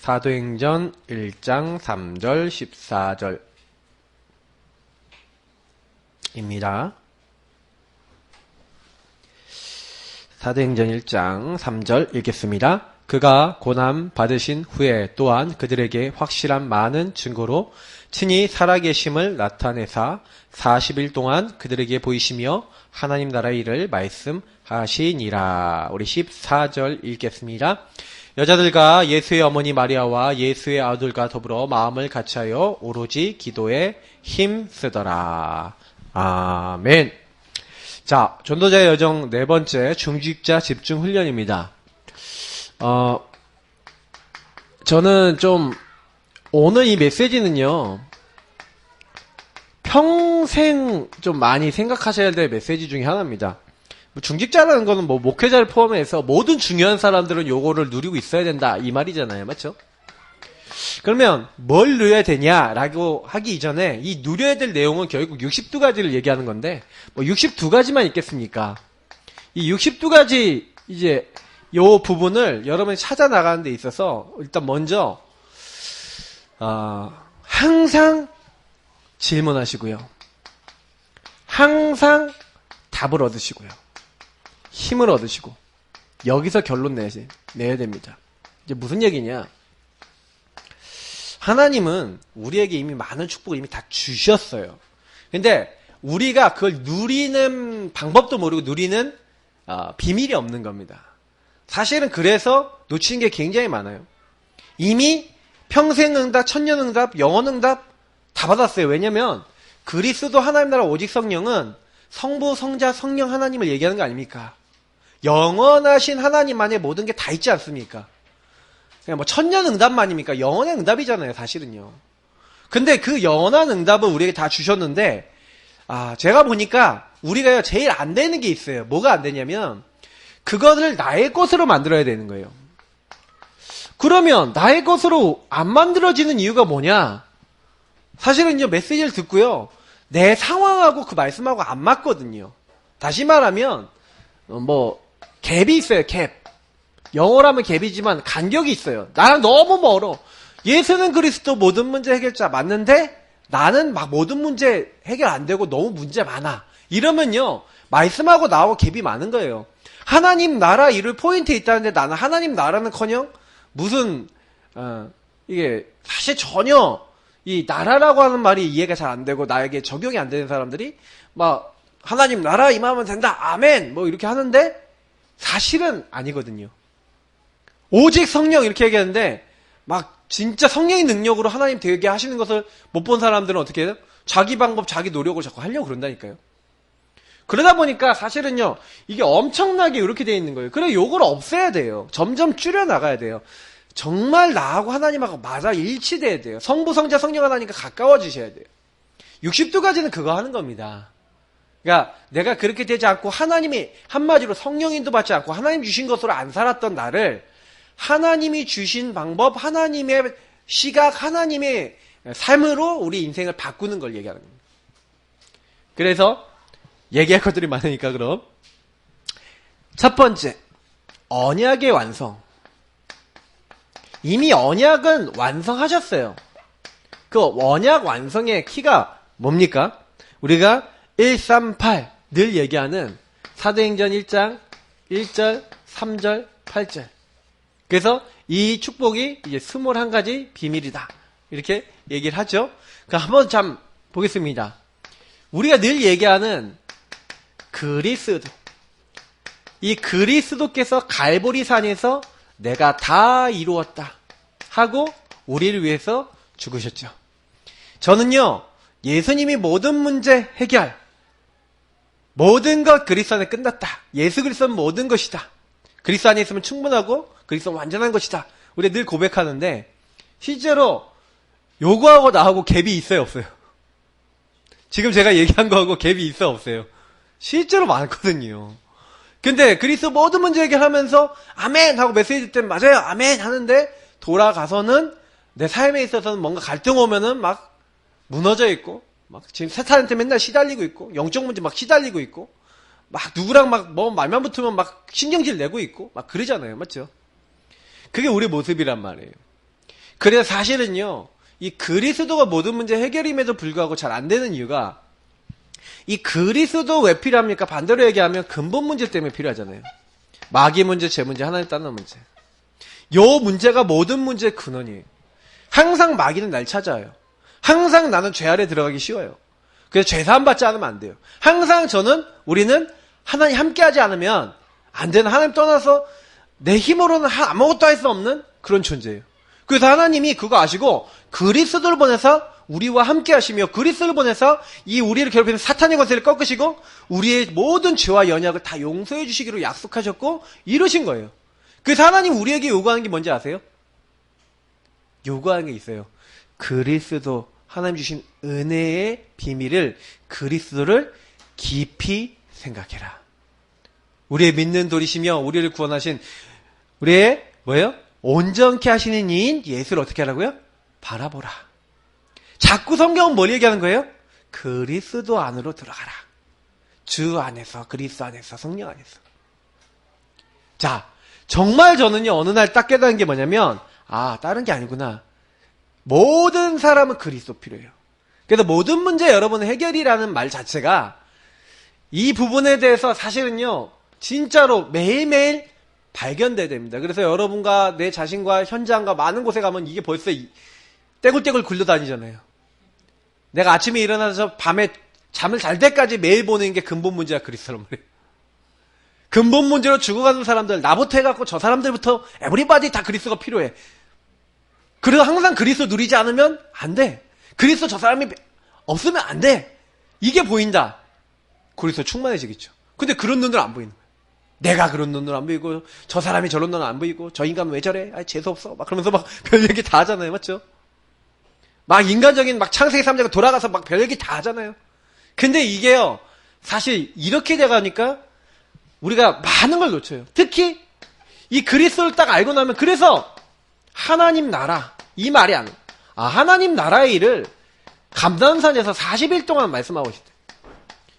사도행전 1장 3절 14절입니다. 사도행전 1장 3절 읽겠습니다. 그가 고난 받으신 후에 또한 그들에게 확실한 많은 증거로 친히 살아계심을 나타내사 40일 동안 그들에게 보이시며 하나님 나라의 일을 말씀하시니라. 우리 14절 읽겠습니다. 여자들과 예수의 어머니 마리아와 예수의 아들과 더불어 마음을 같이하여 오로지 기도에 힘쓰더라. 아멘. 자, 전도자의 여정 네 번째 중직자 집중 훈련입니다. 저는 좀 오늘 이 메시지는요, 평생 좀 많이 생각하셔야 될 메시지 중에 하나입니다. 중직자라는 거는 뭐 목회자를 포함해서 모든 중요한 사람들은 요거를 누리고 있어야 된다 이 말이잖아요. 맞죠? 그러면 뭘 누려야 되냐라고 하기 이전에 이 누려야 될 내용은 결국 62가지를 얘기하는 건데 뭐 62가지만 있겠습니까? 이 62가지 이제 요 부분을 여러분이 찾아 나가는 데 있어서 일단 먼저 항상 질문하시고요. 항상 답을 얻으시고요. 힘을 얻으시고 여기서 결론 내야 됩니다. 이제 무슨 얘기냐? 하나님은 우리에게 이미 많은 축복을 이미 다 주셨어요. 근데 우리가 그걸 누리는 방법도 모르고 누리는 비밀이 없는 겁니다. 사실은 그래서 놓치는 게 굉장히 많아요. 이미 평생응답, 천년응답, 영원응답 다 받았어요. 왜냐면 그리스도 하나님 나라 오직 성령은 성부, 성자, 성령 하나님을 얘기하는 거 아닙니까? 영원하신 하나님만의 모든 게 다 있지 않습니까? 그냥 뭐 천년 응답만입니까? 영원의 응답이잖아요, 사실은요. 근데 그 영원한 응답을 우리에게 다 주셨는데, 제가 보니까 우리가 제일 안 되는 게 있어요. 뭐가 안 되냐면, 그것을 나의 것으로 만들어야 되는 거예요. 그러면 나의 것으로 안 만들어지는 이유가 뭐냐? 사실은 이제 메시지를 듣고요. 내 상황하고 그 말씀하고 안 맞거든요. 다시 말하면, 갭이 있어요, 갭. 영어로 하면 갭이지만 간격이 있어요. 나랑 너무 멀어. 예수는 그리스도 모든 문제 해결자 맞는데 나는 막 모든 문제 해결 안 되고 너무 문제 많아. 이러면요. 말씀하고 나하고 갭이 많은 거예요. 하나님 나라 이룰 포인트에 있다는데 나는 하나님 나라는커녕 무슨 이게 사실 전혀 이 나라라고 하는 말이 이해가 잘 안 되고 나에게 적용이 안 되는 사람들이 막 하나님 나라 임하면 된다. 아멘. 뭐 이렇게 하는데 사실은 아니거든요. 오직 성령 이렇게 얘기하는데 막 진짜 성령의 능력으로 하나님 되게 하시는 것을 못 본 사람들은 어떻게 해요? 자기 방법, 자기 노력을 자꾸 하려고 그런다니까요. 그러다 보니까 사실은요, 이게 엄청나게 이렇게 돼 있는 거예요. 그래, 요걸 없애야 돼요. 점점 줄여나가야 돼요. 정말 나하고 하나님하고 맞아 일치돼야 돼요. 성부, 성자, 성령 하나님과 가까워지셔야 돼요. 60도까지는 그거 하는 겁니다. 그러니까 내가 그렇게 되지 않고 하나님이 한마디로 성령인도 받지 않고 하나님 주신 것으로 안 살았던 나를 하나님이 주신 방법, 하나님의 시각, 하나님의 삶으로 우리 인생을 바꾸는 걸 얘기하는 겁니다. 그래서 얘기할 것들이 많으니까 그럼 첫 번째, 언약의 완성. 이미 언약은 완성하셨어요. 그 언약 완성의 키가 뭡니까? 우리가 138 늘 얘기하는 사도행전 1장 1절, 3절, 8절. 그래서 이 축복이 이제 21가지 비밀이다. 이렇게 얘기를 하죠. 한번 참 보겠습니다. 우리가 늘 얘기하는 그리스도. 이 그리스도께서 갈보리산에서 내가 다 이루었다 하고 우리를 위해서 죽으셨죠. 저는요, 예수님이 모든 문제 해결, 모든 것 그리스도 안에 끝났다. 예수 그리스도는 모든 것이다. 그리스도 안에 있으면 충분하고 그리스도는 완전한 것이다. 우리가 늘 고백하는데 실제로 요거하고 나하고 갭이 있어요, 없어요? 지금 제가 얘기한 거하고 갭이 있어요, 없어요? 실제로 많거든요. 근데 그리스도 모든 문제 해결하면서 아멘 하고 메시지 때문에 맞아요, 아멘 하는데 돌아가서는 내 삶에 있어서는 뭔가 갈등 오면은 막 무너져 있고 막 지금 세탄한테 맨날 시달리고 있고 영적 문제 막 시달리고 있고 막 누구랑 막 뭐 말만 붙으면 막 신경질 내고 있고 막 그러잖아요. 맞죠? 그게 우리 모습이란 말이에요. 그래서 사실은요, 이 그리스도가 모든 문제 해결임에도 불구하고 잘 안 되는 이유가, 이 그리스도 왜 필요합니까? 반대로 얘기하면 근본 문제 때문에 필요하잖아요. 마귀 문제, 제 문제, 하나님 따르는 문제. 요 문제가 모든 문제의 근원이에요. 항상 마귀는 날 찾아요. 항상 나는 죄 아래 들어가기 쉬워요. 그래서 죄사함 받지 않으면 안 돼요. 항상 우리는 하나님 함께하지 않으면 안 되는, 하나님 떠나서 내 힘으로는 아무것도 할 수 없는 그런 존재예요. 그래서 하나님이 그거 아시고 그리스도를 보내서 우리와 함께 하시며, 그리스도를 보내서 이 우리를 괴롭히는 사탄의 권세를 꺾으시고 우리의 모든 죄와 연약을 다 용서해 주시기로 약속하셨고 이루신 거예요. 그래서 하나님 우리에게 요구하는 게 뭔지 아세요? 요구하는 게 있어요. 그리스도, 하나님 주신 은혜의 비밀을, 그리스도를 깊이 생각해라. 우리의 믿는 돌이시며 우리를 구원하신 우리의 뭐예요? 온전케 하시는 이인 예수를 어떻게 하라고요? 바라보라. 자꾸 성경은 뭘 얘기하는 거예요? 그리스도 안으로 들어가라. 주 안에서, 그리스도 안에서, 성령 안에서. 자, 정말 저는요, 어느 날 딱 깨달은 게 뭐냐면, 다른 게 아니구나. 모든 사람은 그리스도 필요해요. 그래서 모든 문제 여러분의 해결이라는 말 자체가 이 부분에 대해서 사실은요, 진짜로 매일매일 발견돼야 됩니다. 그래서 여러분과 내 자신과 현장과 많은 곳에 가면 이게 벌써 떼굴떼굴 굴러다니잖아요. 내가 아침에 일어나서 밤에 잠을 잘 때까지 매일 보는 게 근본 문제야, 그리스도란 말이에요. 근본 문제로 죽어가는 사람들, 나부터 해갖고 저 사람들부터 에브리바디 다 그리스도가 필요해. 그래서 항상 그리스도 누리지 않으면 안 돼. 그리스도 저 사람이 없으면 안 돼. 이게 보인다. 그리스도 충만해지겠죠. 근데 그런 눈으로 안 보이는 거예요. 내가 그런 눈으로 안 보이고, 저 사람이 저런 눈으로 안 보이고, 저 인간은 왜 저래? 재수없어. 막 그러면서 막 별 얘기 다 하잖아요. 맞죠? 막 인간적인 막 창세기 3장에 돌아가서 막 별 얘기 다 하잖아요. 근데 이게요, 사실 이렇게 돼가니까 우리가 많은 걸 놓쳐요. 특히 이 그리스도를 딱 알고 나면, 그래서 하나님 나라, 이 말이 안 해요. 하나님 나라의 일을 감난산에서 40일 동안 말씀하고 있어요.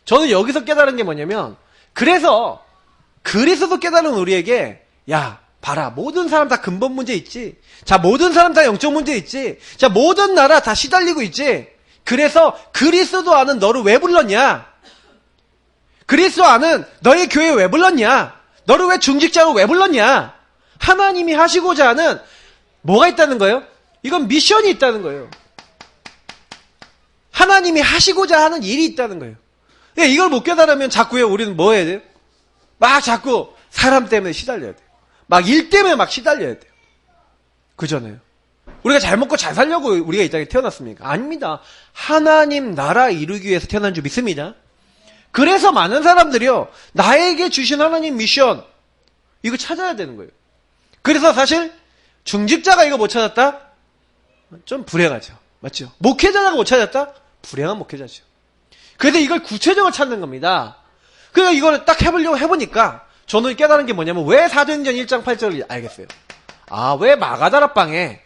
저는 여기서 깨달은 게 뭐냐면, 그래서 그리스도 깨달은 우리에게, 야, 봐라, 모든 사람 다 근본 문제 있지. 자, 모든 사람 다 영적 문제 있지. 자, 모든 나라 다 시달리고 있지. 그래서 그리스도 아는 너를 왜 불렀냐? 그리스도 아는 너의 교회 왜 불렀냐? 너를 왜 중직자로 왜 불렀냐? 하나님이 하시고자 하는 뭐가 있다는 거예요? 이건 미션이 있다는 거예요. 하나님이 하시고자 하는 일이 있다는 거예요. 이걸 못 깨달으면 자꾸요, 우리는 뭐 해야 돼요? 막 자꾸 사람 때문에 시달려야 돼요. 막 일 때문에 막 시달려야 돼요. 그잖아요. 우리가 잘 먹고 잘 살려고 우리가 이 땅에 태어났습니까? 아닙니다. 하나님 나라 이루기 위해서 태어난 줄 믿습니다. 그래서 많은 사람들이요, 나에게 주신 하나님 미션, 이거 찾아야 되는 거예요. 그래서 사실 중직자가 이거 못 찾았다? 좀 불행하죠. 맞죠? 목회자가 못 찾았다? 불행한 목회자죠. 그래서 이걸 구체적으로 찾는 겁니다. 그래서 이거를 딱 해보니까 저는 깨달은 게 뭐냐면, 왜 사도행전 1장 8절을 알겠어요. 왜 마가다락방에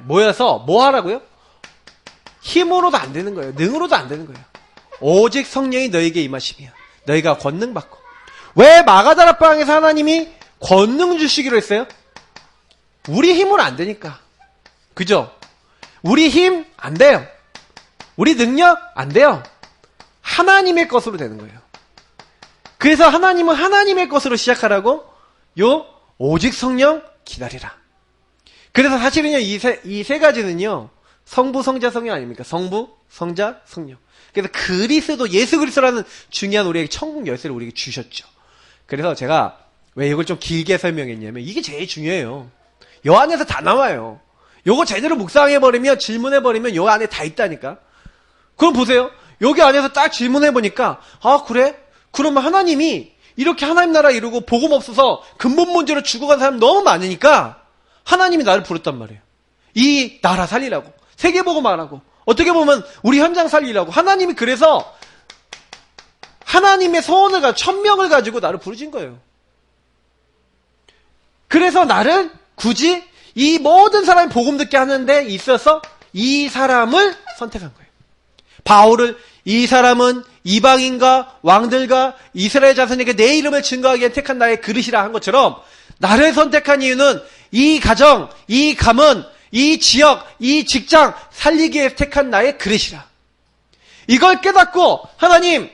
모여서 뭐 하라고요? 힘으로도 안 되는 거예요. 능으로도 안 되는 거예요. 오직 성령이 너에게 임하시며 너희가 권능 받고. 왜 마가다락방에서 하나님이 권능 주시기로 했어요? 우리 힘으로 안 되니까. 그죠? 우리 힘 안 돼요. 우리 능력 안 돼요. 하나님의 것으로 되는 거예요. 그래서 하나님은 하나님의 것으로 시작하라고, 오직 성령 기다리라. 그래서 사실은요, 이 세 가지는요, 성부, 성자, 성령 아닙니까? 성부, 성자, 성령. 그래서 그리스도, 예수 그리스도라는 중요한 우리에게 천국 열쇠를 우리에게 주셨죠. 그래서 제가 왜 이걸 좀 길게 설명했냐면, 이게 제일 중요해요. 요 안에서 다 나와요. 요거 제대로 묵상해버리면, 질문해버리면 요 안에 다 있다니까. 그럼 보세요. 여기 안에서 딱 질문해보니까, 그래? 그러면 하나님이 이렇게 하나님 나라 이루고 복음 없어서 근본 문제로 죽어간 사람 너무 많으니까 하나님이 나를 부르단 말이에요. 이 나라 살리라고. 세계복음 하라고. 어떻게 보면 우리 현장 살리라고. 하나님이 그래서 하나님의 소원을 가지고 1000명을 가지고 나를 부르신 거예요. 그래서 나를 굳이 이 모든 사람이 복음 듣게 하는 데 있어서 이 사람을 선택한 거예요. 바울을, 이 사람은 이방인과 왕들과 이스라엘 자손에게 내 이름을 증거하기 위해 택한 나의 그릇이라 한 것처럼, 나를 선택한 이유는 이 가정, 이 가문, 이 지역, 이 직장 살리기 위해 택한 나의 그릇이라. 이걸 깨닫고 하나님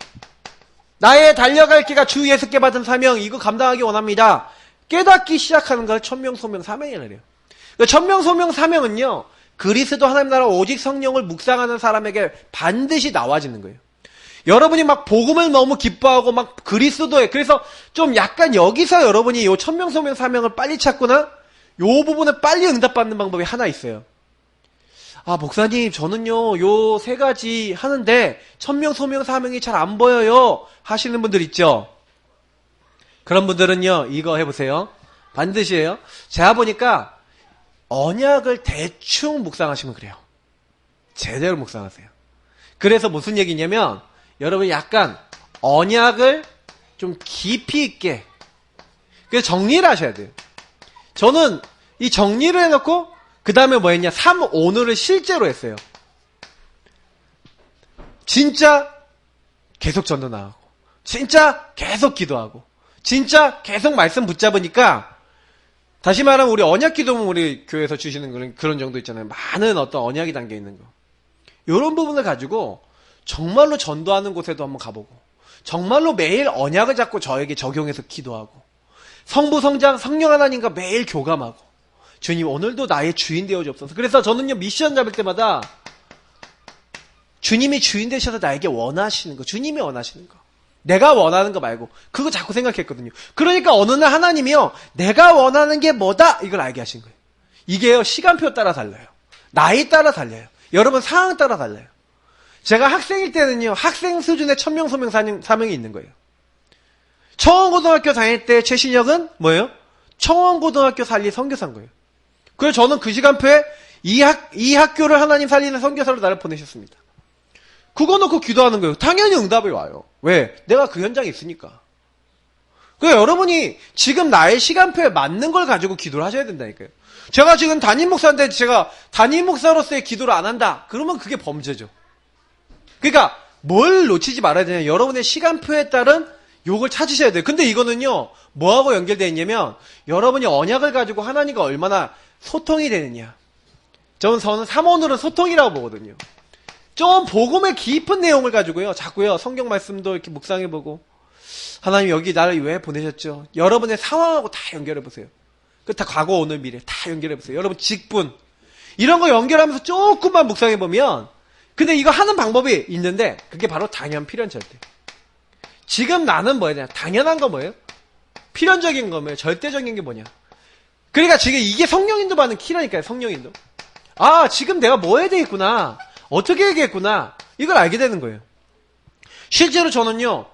나의 달려갈 길가 주 예수께 받은 사명 이거 감당하기 원합니다. 깨닫기 시작하는 걸 천명소명 사명이라고 해요. 천명소명 사명은요. 그리스도 하나님 나라 오직 성령을 묵상하는 사람에게 반드시 나와지는 거예요. 여러분이 막 복음을 너무 기뻐하고 막 그리스도에 그래서 좀 약간 여기서 여러분이 요 천명소명 사명을 빨리 찾거나 요 부분에 빨리 응답받는 방법이 하나 있어요. 아 목사님 저는요 요 세 가지 하는데 천명소명 사명이 잘 안 보여요 하시는 분들 있죠. 그런 분들은요 이거 해보세요. 반드시 해요. 제가 보니까 언약을 대충 묵상하시면 그래요. 제대로 묵상하세요. 그래서 무슨 얘기냐면 여러분 약간 언약을 좀 깊이 있게 그래서 정리를 하셔야 돼요. 저는 이 정리를 해놓고 그 다음에 뭐 했냐 3, 오늘을 실제로 했어요. 진짜 계속 전도 나가고 진짜 계속 기도하고 진짜 계속 말씀 붙잡으니까 다시 말하면 우리 언약 기도문 우리 교회에서 주시는 그런 정도 있잖아요. 많은 어떤 언약이 담겨 있는 거. 이런 부분을 가지고 정말로 전도하는 곳에도 한번 가보고 정말로 매일 언약을 잡고 저에게 적용해서 기도하고 성부 성장 성령 하나님과 매일 교감하고 주님 오늘도 나의 주인 되어 주옵소서. 그래서 저는요 미션 잡을 때마다 주님이 주인 되셔서 나에게 원하시는 거 주님이 원하시는 거 내가 원하는 거 말고 그거 자꾸 생각했거든요. 그러니까 어느 날 하나님이요 내가 원하는 게 뭐다 이걸 알게 하신 거예요. 이게요 시간표 따라 달라요. 나이 따라 달라요. 여러분 상황 따라 달라요. 제가 학생일 때는요 학생 수준의 천명소명 사명이 있는 거예요. 청원고등학교 다닐 때 최신혁은 뭐예요? 청원고등학교 살리 선교사인 거예요. 그래서 저는 그 시간표에 이 학교를 하나님 살리는 선교사로 나를 보내셨습니다. 그거 놓고 기도하는 거예요. 당연히 응답이 와요. 왜? 내가 그 현장에 있으니까. 그러니까 여러분이 지금 나의 시간표에 맞는 걸 가지고 기도를 하셔야 된다니까요. 제가 지금 담임 목사인데 제가 담임 목사로서의 기도를 안 한다. 그러면 그게 범죄죠. 그러니까 뭘 놓치지 말아야 되냐. 여러분의 시간표에 따른 욕을 찾으셔야 돼요. 근데 이거는요. 뭐하고 연결되어 있냐면 여러분이 언약을 가지고 하나님과 얼마나 소통이 되느냐. 저는 3원으로는 소통이라고 보거든요. 좀 복음의 깊은 내용을 가지고요. 자꾸요. 성경 말씀도 이렇게 묵상해보고 하나님 여기 나를 왜 보내셨죠? 여러분의 상황하고 다 연결해보세요. 그 다 과거 오늘 미래 다 연결해보세요. 여러분 직분 이런 거 연결하면서 조금만 묵상해보면 근데 이거 하는 방법이 있는데 그게 바로 당연 필연 절대. 지금 나는 뭐냐? 당연한 거 뭐예요? 필연적인 거 뭐예요? 절대적인 게 뭐냐? 그러니까 지금 이게 성령인도 받는 키라니까요. 성령인도. 아 지금 내가 뭐 해야 되겠구나. 어떻게 얘기했구나. 이걸 알게 되는 거예요. 실제로 저는요.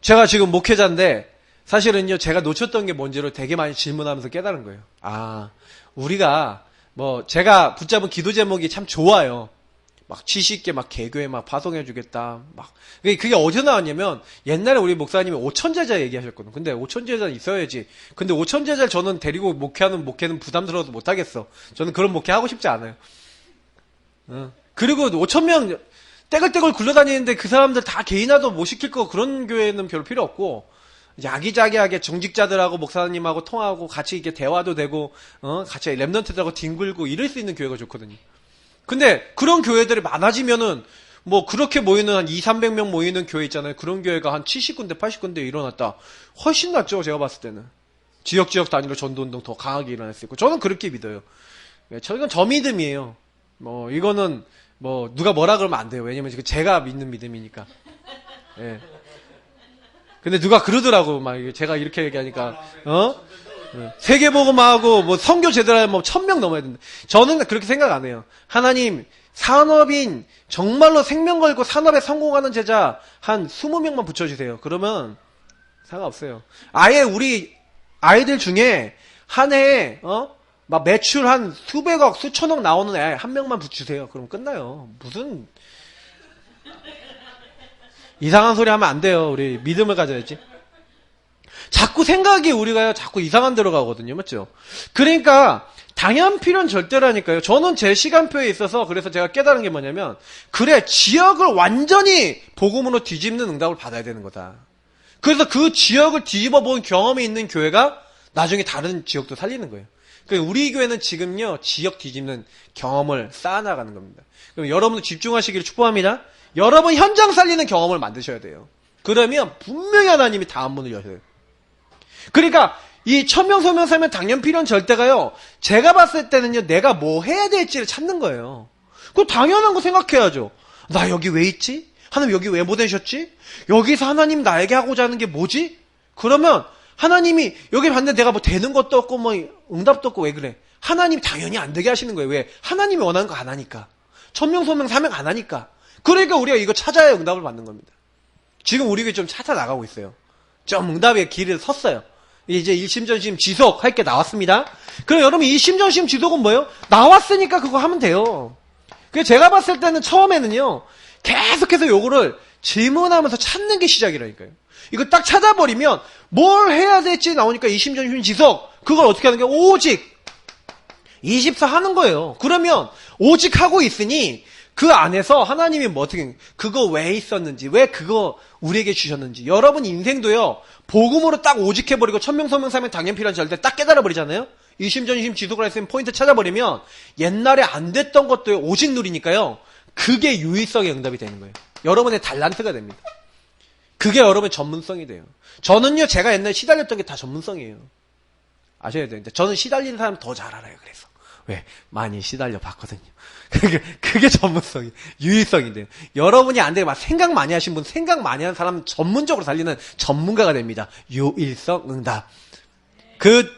제가 지금 목회자인데 사실은요. 제가 놓쳤던 게 뭔지를 되게 많이 질문하면서 깨달은 거예요. 아 우리가 뭐 제가 붙잡은 기도 제목이 참 좋아요. 막 지식계 막 개교에 막 파송해주겠다. 막 그게 어디서 나왔냐면 옛날에 우리 목사님이 5천제자 얘기하셨거든. 근데 5천제자 있어야지. 근데 5천제자를 저는 데리고 목회는 부담스러워서 못하겠어. 저는 그런 목회 하고 싶지 않아요. 그리고 5천명 떼글떼글 굴러다니는데 그 사람들 다 개인화도 못 시킬 거 그런 교회는 별로 필요 없고 야기자기하게 정직자들하고 목사님하고 통하고 같이 이렇게 대화도 되고 같이 랩런트들하고 뒹굴고 이럴 수 있는 교회가 좋거든요. 근데 그런 교회들이 많아지면은 뭐 그렇게 모이는 한 200~300명 모이는 교회 있잖아요. 그런 교회가 한 70군데 80군데 일어났다. 훨씬 낫죠. 제가 봤을 때는. 지역 단위로 전도운동 더 강하게 일어날 수 있고 저는 그렇게 믿어요. 이건 저 믿음이에요. 뭐 이거는 뭐 누가 뭐라 그러면 안 돼요. 왜냐면 지금 제가 믿는 믿음이니까. 예. 근데 누가 그러더라고. 막 제가 이렇게 얘기하니까 세계복음하고 뭐 선교 제대로 하면 뭐 1000명 넘어야 된다. 저는 그렇게 생각 안 해요. 하나님 산업인 정말로 생명 걸고 산업에 성공하는 제자 한 20명만 붙여주세요. 그러면 상관없어요. 아예 우리 아이들 중에 한 해에 막 매출 한 수백억 수천억 나오는 애 한 명만 붙이세요. 그럼 끝나요. 무슨 이상한 소리 하면 안 돼요. 우리 믿음을 가져야지. 자꾸 생각이 우리가요 자꾸 이상한 데로 가거든요. 맞죠? 그러니까 당연 필연 절대라니까요. 저는 제 시간표에 있어서 그래서 제가 깨달은 게 뭐냐면 그래 지역을 완전히 복음으로 뒤집는 응답을 받아야 되는 거다. 그래서 그 지역을 뒤집어 본 경험이 있는 교회가 나중에 다른 지역도 살리는 거예요. 우리 교회는 지금요, 지역 뒤집는 경험을 쌓아나가는 겁니다. 그럼 여러분도 집중하시기를 축복합니다. 여러분 현장 살리는 경험을 만드셔야 돼요. 그러면 분명히 하나님이 다음 문을 여셔요. 그러니까 이 천명 소명 살면 당연 필요한 절대가요, 제가 봤을 때는요, 내가 뭐 해야 될지를 찾는 거예요. 그거 당연한 거 생각해야죠. 나 여기 왜 있지? 하나님 여기 왜 보내셨지? 여기서 하나님 나에게 하고자 하는 게 뭐지? 그러면 하나님이 여기 봤는데 내가 뭐 되는 것도 없고 뭐 응답도 없고 왜 그래? 하나님 당연히 안 되게 하시는 거예요. 왜? 하나님이 원하는 거 안 하니까. 천명 소명 사명 안 하니까. 그러니까 우리가 이거 찾아야 응답을 받는 겁니다. 지금 우리 교회 좀 찾아 나가고 있어요. 좀 응답의 길을 섰어요. 이제 일심전심 지속 할 게 나왔습니다. 그럼 여러분 일심전심 지속은 뭐예요? 나왔으니까 그거 하면 돼요. 그래서 제가 봤을 때는 처음에는요, 계속해서 요거를 질문하면서 찾는 게 시작이라니까요. 이거 딱 찾아버리면 뭘 해야 될지 나오니까 일심전심 지속, 그걸 어떻게 하는 게 오직 24 하는 거예요. 그러면 오직 하고 있으니 그 안에서 하나님이 뭐 어떻게, 그거 왜 있었는지, 왜 그거 우리에게 주셨는지. 여러분 인생도요, 복음으로 딱 오직해버리고 천명소명사명 당연 필요한 절대 딱 깨달아버리잖아요. 일심전심 지속을 했으면 포인트 찾아버리면 옛날에 안 됐던 것도 오직 누리니까요, 그게 유의성의 응답이 되는 거예요. 여러분의 달란트가 됩니다. 그게 여러분의 전문성이 돼요. 저는요, 제가 옛날에 시달렸던 게 다 전문성이에요. 아셔야 되는데, 저는 시달리는 사람 더 잘 알아요. 그래서 왜? 많이 시달려 봤거든요. 그게 전문성이, 유의성이 돼요. 여러분이 안 되게 막 생각 많이 하신 분, 생각 많이 하는 사람 전문적으로 살리는 전문가가 됩니다. 유일성 응답. 그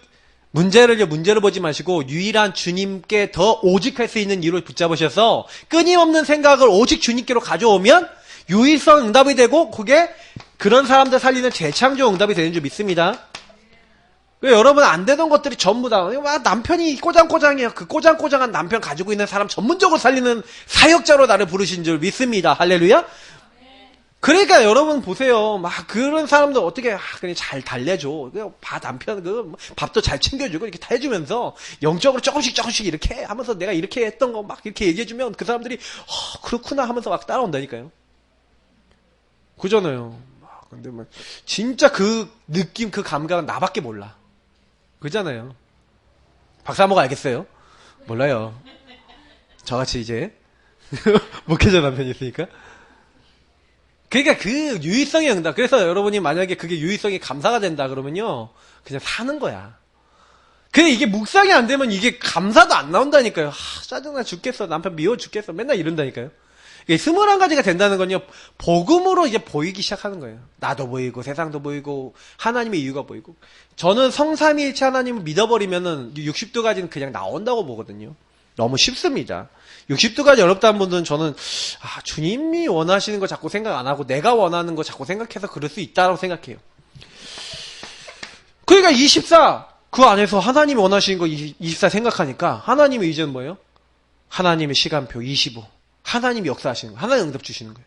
문제를 보지 마시고 유일한 주님께 더 오직할 수 있는 이유를 붙잡으셔서 끊임없는 생각을 오직 주님께로 가져오면 유일성 응답이 되고, 그게 그런 사람들 살리는 재창조 응답이 되는 줄 믿습니다. 여러분 안 되던 것들이 전부 다 남편이 꼬장꼬장해요. 그 꼬장꼬장한 남편 가지고 있는 사람 전문적으로 살리는 사역자로 나를 부르신 줄 믿습니다. 할렐루야. 그러니까 여러분 보세요. 막 그런 사람들 어떻게 그냥 잘 달래줘. 그냥 남편 그 밥도 잘 챙겨주고 이렇게 다 해주면서 영적으로 조금씩 이렇게 하면서 내가 이렇게 했던 거 막 이렇게 얘기해주면 그 사람들이 그렇구나 하면서 막 따라온다니까요. 그잖아요. 근데 뭐 진짜 그 느낌, 그 감각은 나밖에 몰라. 그잖아요. 박사모가 알겠어요? 몰라요. 저같이 이제 목회자 남편이 있으니까. 그러니까 그 유의성의 응답. 그래서 여러분이 만약에 그게 유의성이 감사가 된다 그러면요, 그냥 사는 거야. 근데 이게 묵상이 안 되면 이게 감사도 안 나온다니까요. 짜증나 죽겠어. 남편 미워 죽겠어. 맨날 이런다니까요. 21가지가 된다는 건요, 복음으로 이제 보이기 시작하는 거예요. 나도 보이고 세상도 보이고 하나님의 이유가 보이고. 저는 성삼위일체 하나님을 믿어버리면은 62가지는 그냥 나온다고 보거든요. 너무 쉽습니다. 62가지 어렵다는 분들은 저는 주님이 원하시는 거 자꾸 생각 안 하고 내가 원하는 거 자꾸 생각해서 그럴 수 있다고 생각해요. 그러니까 24, 그 안에서 하나님이 원하시는 거 24 생각하니까 하나님의 이제는 뭐예요? 하나님의 시간표 25. 하나님이 역사하시는 거예요. 하나님 응답 주시는 거예요.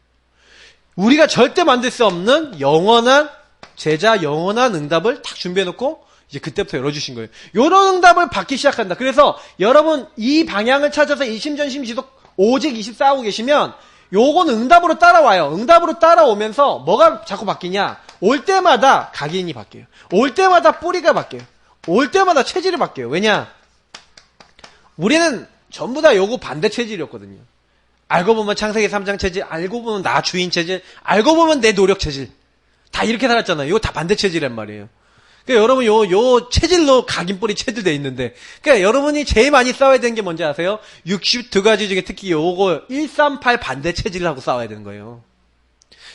우리가 절대 만들 수 없는 영원한 제자, 영원한 응답을 딱 준비해놓고 이제 그때부터 열어주신 거예요. 요런 응답을 받기 시작한다. 그래서 여러분 이 방향을 찾아서 일심전심지속 오직 24 하고 계시면 요건 응답으로 따라와요. 응답으로 따라오면서 뭐가 자꾸 바뀌냐? 올 때마다 각인이 바뀌어요. 올 때마다 뿌리가 바뀌어요. 올 때마다 체질이 바뀌어요. 왜냐? 우리는 전부 다 요거 반대 체질이었거든요. 알고 보면 창세기 3장 체질, 알고 보면 나 주인 체질, 알고 보면 내 노력 체질. 다 이렇게 살았잖아요. 이거 다 반대 체질이란 말이에요. 그러니까 여러분 요 체질로 각인뿌리 체질돼 있는데, 그러니까 여러분이 제일 많이 싸워야 되는 게 뭔지 아세요? 62가지 중에 특히 요거 138 반대 체질을 하고 싸워야 되는 거예요.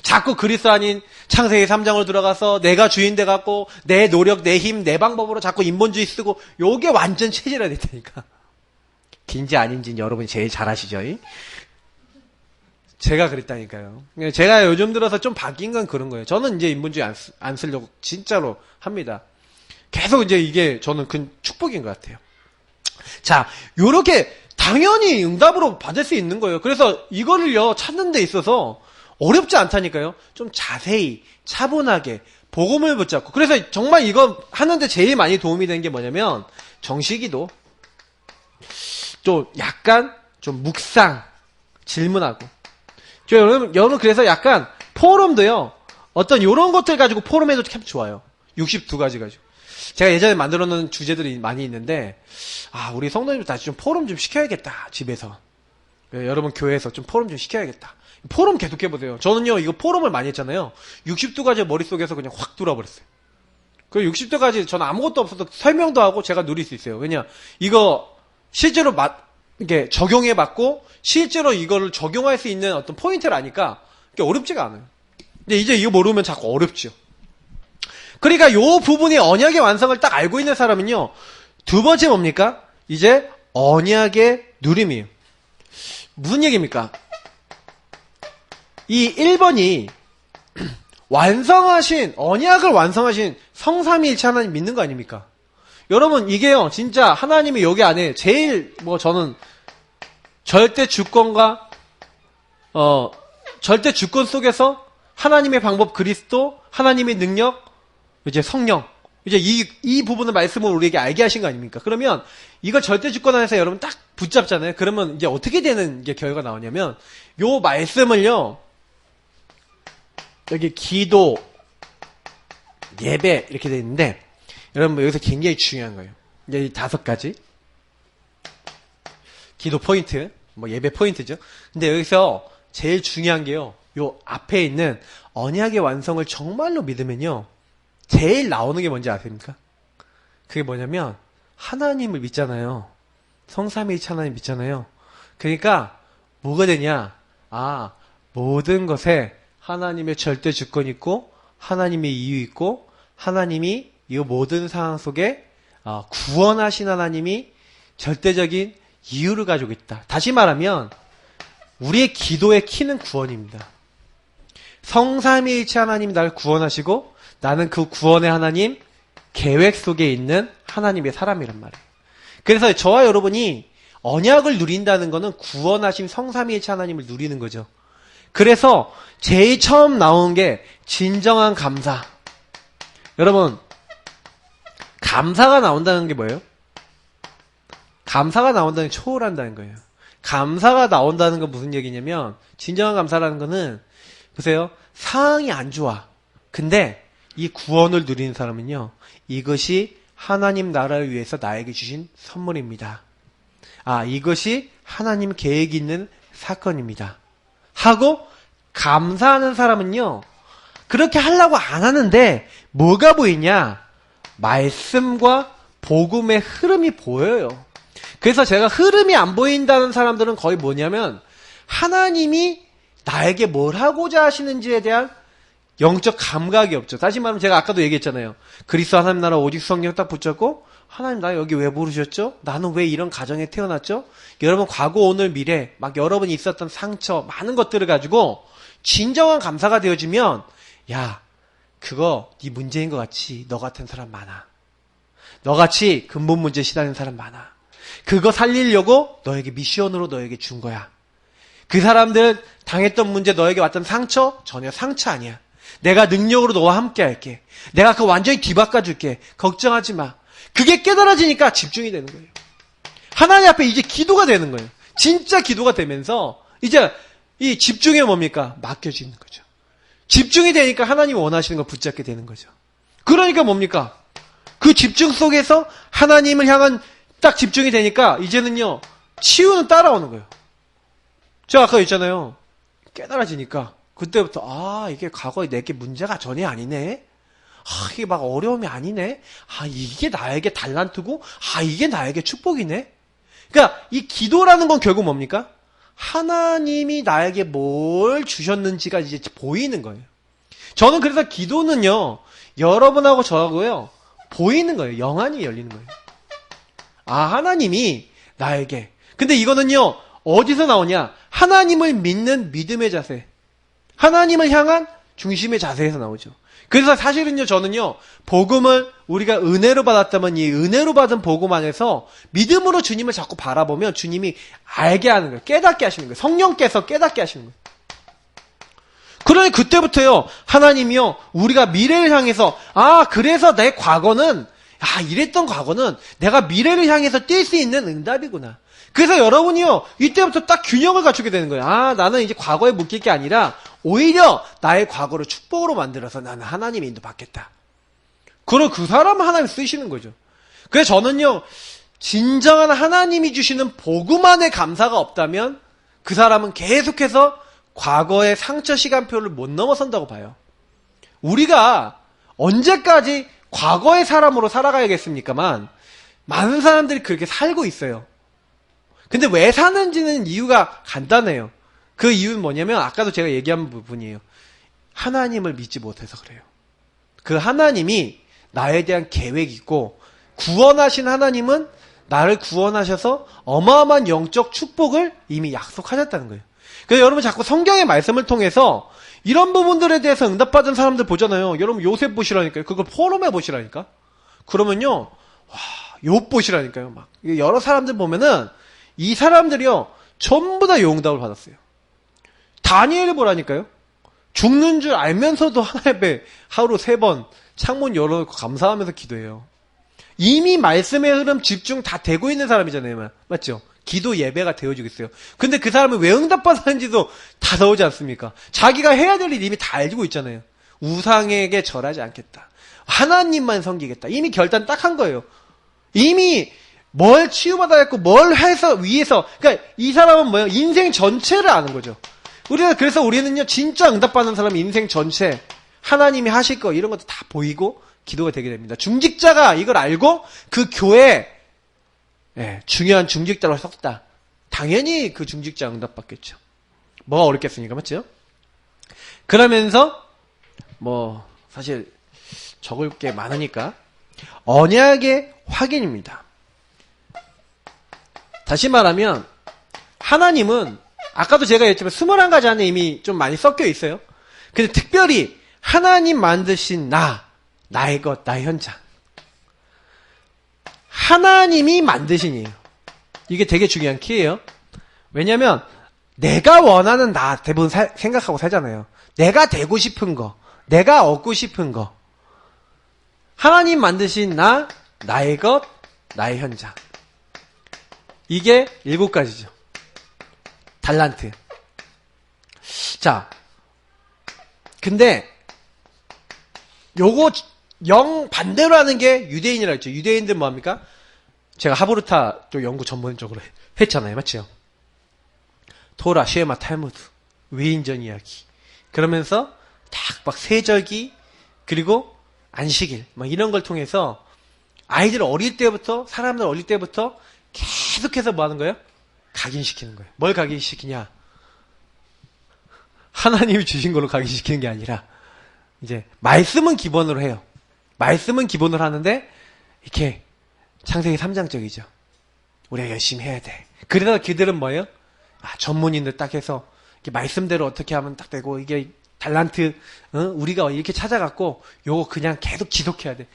자꾸 그리스도 아닌 창세기 3장으로 들어가서 내가 주인 돼갖고 내 노력, 내 힘, 내 방법으로 자꾸 인본주의 쓰고, 요게 완전 체질화 됐다니까. 긴지 아닌지는 여러분이 제일 잘 아시죠? 제가 그랬다니까요. 제가 요즘 들어서 좀 바뀐 건 그런 거예요. 저는 이제 인본주의 안 쓰려고 진짜로 합니다. 계속 이제 이게 저는 큰 축복인 것 같아요. 자, 요렇게 당연히 응답으로 받을 수 있는 거예요. 그래서 이거를요, 찾는 데 있어서 어렵지 않다니까요. 좀 자세히, 차분하게, 복음을 붙잡고. 그래서 정말 이거 하는데 제일 많이 도움이 되는 게 뭐냐면, 정식이도 좀 약간 좀 묵상, 질문하고. 여러분 그래서 약간 포럼도요, 어떤 요런 것들 가지고 포럼해도 참 좋아요. 62가지 가지고. 제가 예전에 만들어 놓은 주제들이 많이 있는데, 우리 성도님들 다시 좀 포럼 좀 시켜야겠다, 집에서. 여러분 교회에서 좀 포럼 좀 시켜야겠다. 포럼 계속 해보세요. 저는요, 이거 포럼을 많이 했잖아요. 60도까지 머릿속에서 그냥 확 돌아버렸어요. 그 60도까지 저는 아무것도 없어도 설명도 하고 제가 누릴 수 있어요. 왜냐, 이거 실제로 이게 적용해봤고, 실제로 이거를 적용할 수 있는 어떤 포인트를 아니까, 이게 어렵지가 않아요. 근데 이제 이거 모르면 자꾸 어렵죠. 그러니까 요 부분이 언약의 완성을 딱 알고 있는 사람은요, 두 번째 뭡니까? 이제 언약의 누림이에요. 무슨 얘기입니까? 이 1번이 언약을 완성하신 성삼위일체 하나님 믿는 거 아닙니까? 여러분, 이게요, 진짜 하나님이 여기 안에 제일, 저는 절대 주권과, 절대 주권 속에서 하나님의 방법 그리스도, 하나님의 능력, 이제 성령, 이제 이 부분의 말씀을 우리에게 알게 하신 거 아닙니까? 그러면 이걸 절대 주권 안에서 여러분 딱 붙잡잖아요. 그러면 이제 어떻게 되는 게 결과가 나오냐면, 요 말씀을요, 여기 기도, 예배 이렇게 돼 있는데, 여러분 여기서 굉장히 중요한 거예요. 이제 이 5가지 기도 포인트, 예배 포인트죠. 근데 여기서 제일 중요한 게요, 요 앞에 있는 언약의 완성을 정말로 믿으면요, 제일 나오는 게 뭔지 아십니까? 그게 뭐냐면 하나님을 믿잖아요. 성삼위일체 하나님 믿잖아요. 그러니까 뭐가 되냐? 모든 것에 하나님의 절대 주권이 있고, 하나님의 이유 있고, 하나님이 이 모든 상황 속에 구원하신 하나님이 절대적인 이유를 가지고 있다. 다시 말하면 우리의 기도의 키는 구원입니다. 성삼위일체 하나님이 나를 구원하시고, 나는 그 구원의 하나님 계획 속에 있는 하나님의 사람이란 말이에요. 그래서 저와 여러분이 언약을 누린다는 것은 구원하신 성삼위일체 하나님을 누리는 거죠. 그래서 제일 처음 나온 게 진정한 감사. 여러분, 감사가 나온다는 게 뭐예요? 감사가 나온다는 게 초월한다는 거예요. 감사가 나온다는 건 무슨 얘기냐면, 진정한 감사라는 거는, 보세요, 상황이 안 좋아. 근데 이 구원을 누리는 사람은요, 이것이 하나님 나라를 위해서 나에게 주신 선물입니다. 이것이 하나님 계획이 있는 사건입니다. 하고 감사하는 사람은요, 그렇게 하려고 안 하는데 뭐가 보이냐? 말씀과 복음의 흐름이 보여요. 그래서 제가 흐름이 안 보인다는 사람들은 거의 뭐냐면, 하나님이 나에게 뭘 하고자 하시는지에 대한 영적 감각이 없죠. 다시 말하면 제가 아까도 얘기했잖아요. 그리스도 하나님 나라 오직 성령 딱 붙잡고, 하나님 나 여기 왜 부르셨죠? 나는 왜 이런 가정에 태어났죠? 여러분 과거 오늘 미래 막 여러분이 있었던 상처 많은 것들을 가지고 진정한 감사가 되어지면, 야, 그거 네 문제인 것 같이 너 같은 사람 많아. 너같이 근본 문제에 시달리는 사람 많아. 그거 살리려고 너에게 미션으로 너에게 준 거야. 그 사람들 당했던 문제, 너에게 왔던 상처 전혀 상처 아니야. 내가 능력으로 너와 함께 할게. 내가 그거 완전히 뒤바꿔줄게. 걱정하지 마. 그게 깨달아지니까 집중이 되는 거예요. 하나님 앞에 이제 기도가 되는 거예요. 진짜 기도가 되면서 이제 이 집중이 뭡니까? 맡겨지는 거죠. 집중이 되니까 하나님이 원하시는 걸 붙잡게 되는 거죠. 그러니까 뭡니까? 그 집중 속에서 하나님을 향한 딱 집중이 되니까 이제는요, 치유는 따라오는 거예요. 제가 아까 했잖아요. 깨달아지니까 그때부터 이게 과거에 내게 문제가 전혀 아니네. 이게 막 어려움이 아니네. 이게 나에게 달란트고, 이게 나에게 축복이네. 그러니까 이 기도라는 건 결국 뭡니까? 하나님이 나에게 뭘 주셨는지가 이제 보이는 거예요. 저는 그래서 기도는요, 여러분하고 저하고요, 보이는 거예요. 영안이 열리는 거예요. 하나님이 나에게. 근데 이거는요, 어디서 나오냐? 하나님을 믿는 믿음의 자세. 하나님을 향한 중심의 자세에서 나오죠. 그래서 사실은요, 저는요, 복음을 우리가 은혜로 받았다면 이 은혜로 받은 복음 안에서 믿음으로 주님을 자꾸 바라보면 주님이 알게 하는 거예요. 깨닫게 하시는 거예요. 성령께서 깨닫게 하시는 거예요. 그러니 그때부터요, 하나님이요, 우리가 미래를 향해서, 그래서 내 과거는, 이랬던 과거는 내가 미래를 향해서 뛸 수 있는 응답이구나. 그래서 여러분이요, 이때부터 딱 균형을 갖추게 되는 거예요. 나는 이제 과거에 묶일 게 아니라 오히려 나의 과거를 축복으로 만들어서 나는 하나님의 인도 받겠다. 그럼 그 사람 하나님 쓰시는 거죠. 그래서 저는요, 진정한 하나님이 주시는 복음 안에 감사가 없다면 그 사람은 계속해서 과거의 상처 시간표를 못 넘어선다고 봐요. 우리가 언제까지 과거의 사람으로 살아가야겠습니까만 많은 사람들이 그렇게 살고 있어요. 근데 왜 사는지는 이유가 간단해요. 그 이유는 뭐냐면 아까도 제가 얘기한 부분이에요. 하나님을 믿지 못해서 그래요. 그 하나님이 나에 대한 계획이 있고 구원하신 하나님은 나를 구원하셔서 어마어마한 영적 축복을 이미 약속하셨다는 거예요. 그래서 여러분 자꾸 성경의 말씀을 통해서 이런 부분들에 대해서 응답받은 사람들 보잖아요. 여러분 요셉 보시라니까요. 그걸 포럼에 보시라니까. 그러면요. 와, 욥 보시라니까요. 막 여러 사람들 보면은 이 사람들이요. 전부 다 용답을 받았어요. 다니엘을 보라니까요. 죽는 줄 알면서도 하나님의 하루 3번 창문 열어놓고 감사하면서 기도해요. 이미 말씀의 흐름 집중 다 되고 있는 사람이잖아요. 맞죠? 기도 예배가 되어지고 있어요. 근데 그 사람은 왜 응답받았는지도 다 나오지 않습니까? 자기가 해야 될 일 이미 다 알고 있잖아요. 우상에게 절하지 않겠다. 하나님만 섬기겠다. 이미 결단 딱 한 거예요. 이미 뭘 치유받아야 했고 뭘 해서 위해서, 그러니까 이 사람은 뭐예요? 인생 전체를 아는 거죠. 그래서 우리는요, 진짜 응답받는 사람은 인생 전체, 하나님이 하실 거, 이런 것도 다 보이고, 기도가 되게 됩니다. 중직자가 이걸 알고, 그 교회에, 중요한 중직자로 섰다. 당연히 그 중직자 응답받겠죠. 뭐가 어렵겠습니까? 맞죠? 그러면서, 사실, 적을 게 많으니까, 언약의 확인입니다. 다시 말하면, 하나님은, 아까도 제가 얘기했지만 21가지 안에 이미 좀 많이 섞여 있어요. 근데 특별히 하나님 만드신 나의 것, 나의 현장. 하나님이 만드신이에요. 이게 되게 중요한 키예요. 왜냐면 내가 원하는 나 대부분 생각하고 살잖아요. 내가 되고 싶은 거, 내가 얻고 싶은 거. 하나님 만드신 나의 것, 나의 현장. 이게 7가지죠. 달란트. 자, 근데 요거 영 반대로 하는 게 유대인이라 했죠. 유대인들 뭐합니까? 제가 하브르타 쪽 연구 전문적으로 했잖아요. 맞죠? 토라, 쉐마, 탈무드, 위인전 이야기. 그러면서 딱 막 세절기 그리고 안식일 막 이런 걸 통해서 아이들 어릴 때부터 사람들 어릴 때부터 계속해서 뭐 하는 거예요? 각인시키는 거예요. 뭘 각인시키냐? 하나님이 주신 걸로 각인시키는 게 아니라 이제 말씀은 기본으로 해요. 말씀은 기본으로 하는데 이렇게 창세기 3장적이죠. 우리가 열심히 해야 돼. 그러다 그들은 뭐예요? 전문인들 딱 해서 이렇게 말씀대로 어떻게 하면 딱 되고 이게 달란트 우리가 이렇게 찾아갖고 요거 그냥 계속 지속해야 돼.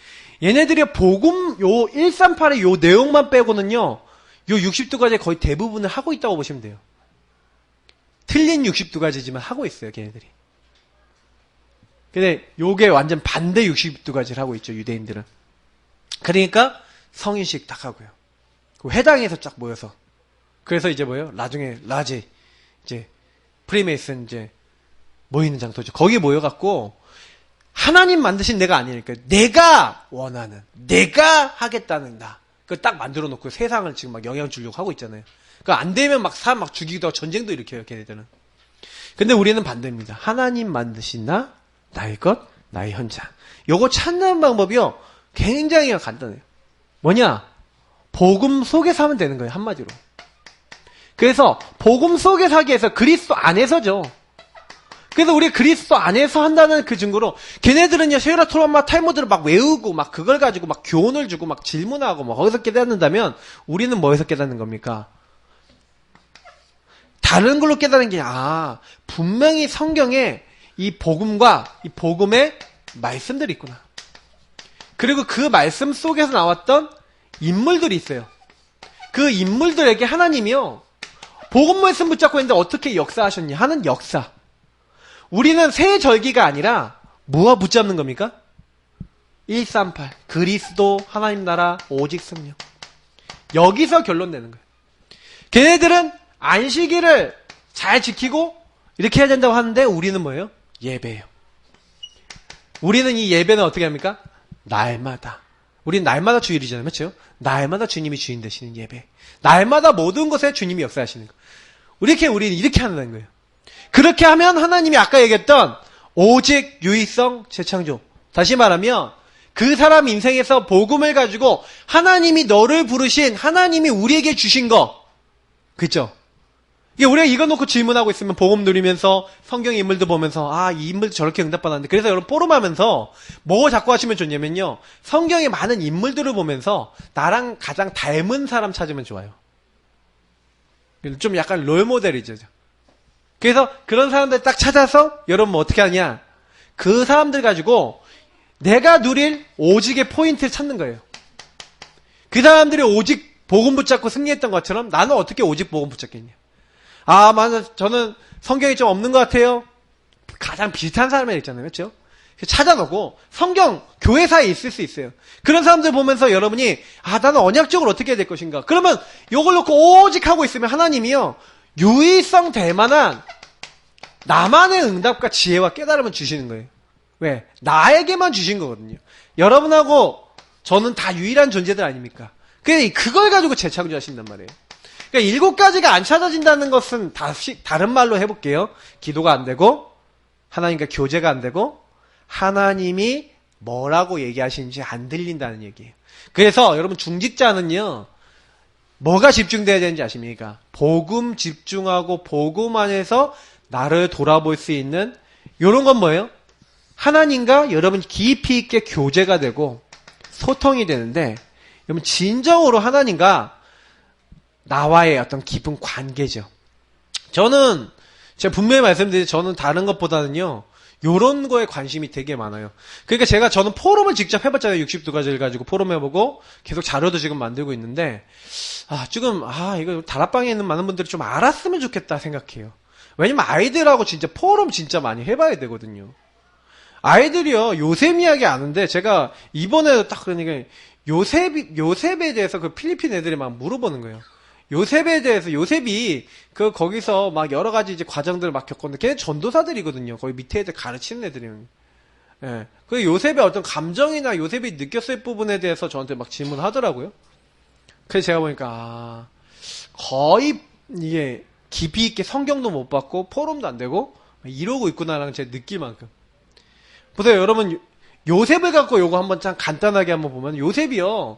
얘네들이 복음 요 138의 요 내용만 빼고는요. 요 62가지 거의 대부분을 하고 있다고 보시면 돼요. 틀린 62가지지만 하고 있어요, 걔네들이. 근데 요게 완전 반대 62가지를 하고 있죠, 유대인들은. 그러니까 성인식 딱 하고요. 그 회당에서 쫙 모여서. 그래서 이제 뭐예요? 나중에 라지 이제 프리메이슨 이제 모이는 장소죠. 거기 모여갖고 하나님 만드신 내가 아니니까 내가 원하는, 내가 하겠다는 나. 그거 딱 만들어 놓고 세상을 지금 막 영향 주려고 하고 있잖아요. 그러니까 안 되면 막 사람 막 죽이기도 하고 전쟁도 일으켜요, 걔네들은. 근데 우리는 반대입니다. 하나님 만드신 나의 것, 나의 현장. 요거 찾는 방법이요. 굉장히 간단해요. 뭐냐? 복음 속에서 하면 되는 거예요, 한마디로. 그래서 복음 속에서 하기 위해서 그리스도 안에서죠. 그래서 우리 그리스도 안에서 한다는 그 증거로 걔네들은요 쉐라 토라마 탈무드를 막 외우고 막 그걸 가지고 막 교훈을 주고 막 질문하고 막 거기서 깨닫는다면 우리는 뭐에서 깨닫는 겁니까? 다른 걸로 깨닫는 게 분명히 성경에 이 복음과 이 복음의 말씀들이 있구나. 그리고 그 말씀 속에서 나왔던 인물들이 있어요. 그 인물들에게 하나님이요 복음 말씀 붙잡고 있는데 어떻게 역사하셨냐 하는 역사. 우리는 새 절기가 아니라 뭐와 붙잡는 겁니까? 138 그리스도 하나님 나라 오직 성령. 여기서 결론 내는 거예요. 걔네들은 안식일을 잘 지키고 이렇게 해야 된다고 하는데 우리는 뭐예요? 예배예요. 우리는 이 예배는 어떻게 합니까? 날마다. 우린 날마다 주일이잖아요. 그렇죠? 날마다 주님이 주인 되시는 예배. 날마다 모든 것에 주님이 역사하시는 거. 우리는 이렇게 한다는 거예요. 그렇게 하면 하나님이 아까 얘기했던 오직 유의성 재창조. 다시 말하면 그 사람 인생에서 복음을 가지고 하나님이 너를 부르신 하나님이 우리에게 주신 거. 그렇죠? 이게 우리가 이거 놓고 질문하고 있으면 복음 누리면서 성경 인물도 보면서 이 인물도 저렇게 응답받았는데 그래서 여러분 포럼하면서 뭐 자꾸 하시면 좋냐면요. 성경의 많은 인물들을 보면서 나랑 가장 닮은 사람 찾으면 좋아요. 좀 약간 롤모델이죠. 그래서 그런 사람들 딱 찾아서 여러분 뭐 어떻게 하냐. 그 사람들 가지고 내가 누릴 오직의 포인트를 찾는 거예요. 그 사람들이 오직 복음 붙잡고 승리했던 것처럼 나는 어떻게 오직 복음 붙잡겠냐. 맞아. 저는 성경이 좀 없는 것 같아요. 가장 비슷한 사람이 있잖아요. 그렇죠? 찾아보고 성경, 교회사에 있을 수 있어요. 그런 사람들 보면서 여러분이 나는 언약적으로 어떻게 해야 될 것인가. 그러면 이걸 놓고 오직 하고 있으면 하나님이요. 유의성 될 만한 나만의 응답과 지혜와 깨달음을 주시는 거예요. 왜? 나에게만 주신 거거든요. 여러분하고 저는 다 유일한 존재들 아닙니까? 그걸 가지고 재창조하신단 말이에요. 그러니까 7가지가 안 찾아진다는 것은 다른 말로 해볼게요. 기도가 안 되고, 하나님과 교제가 안 되고, 하나님이 뭐라고 얘기하시는지 안 들린다는 얘기예요. 그래서 여러분 중직자는요, 뭐가 집중돼야 되는지 아십니까? 복음 집중하고 복음 안에서 나를 돌아볼 수 있는 이런 건 뭐예요? 하나님과 여러분 깊이 있게 교제가 되고 소통이 되는데 여러분 진정으로 하나님과 나와의 어떤 깊은 관계죠. 저는 제가 분명히 말씀드리지 저는 다른 것보다는요. 요런 거에 관심이 되게 많아요. 그러니까 저는 포럼을 직접 해봤잖아요. 62가지를 가지고 포럼 해보고 계속 자료도 지금 만들고 있는데 이거 다락방에 있는 많은 분들이 좀 알았으면 좋겠다 생각해요. 왜냐면 아이들하고 진짜 포럼 진짜 많이 해봐야 되거든요. 아이들이요 요셉 이야기 아는데 제가 이번에도 딱 그러니까 요셉에 대해서 그 필리핀 애들이 막 물어보는 거예요. 요셉에 대해서 요셉이 거기서 막 여러 가지 이제 과정들을 막 겪었는데 걔네 전도사들이거든요. 거기 밑에 애들 가르치는 애들이에요. 예. 그 요셉의 어떤 감정이나 요셉이 느꼈을 부분에 대해서 저한테 막 질문하더라고요. 그래서 제가 보니까 거의 이게 깊이 있게 성경도 못 받고 포럼도 안 되고 이러고 있구나라는 제 느낄 만큼. 보세요, 여러분 요셉을 갖고 요거 한번 참 간단하게 한번 보면 요셉이요.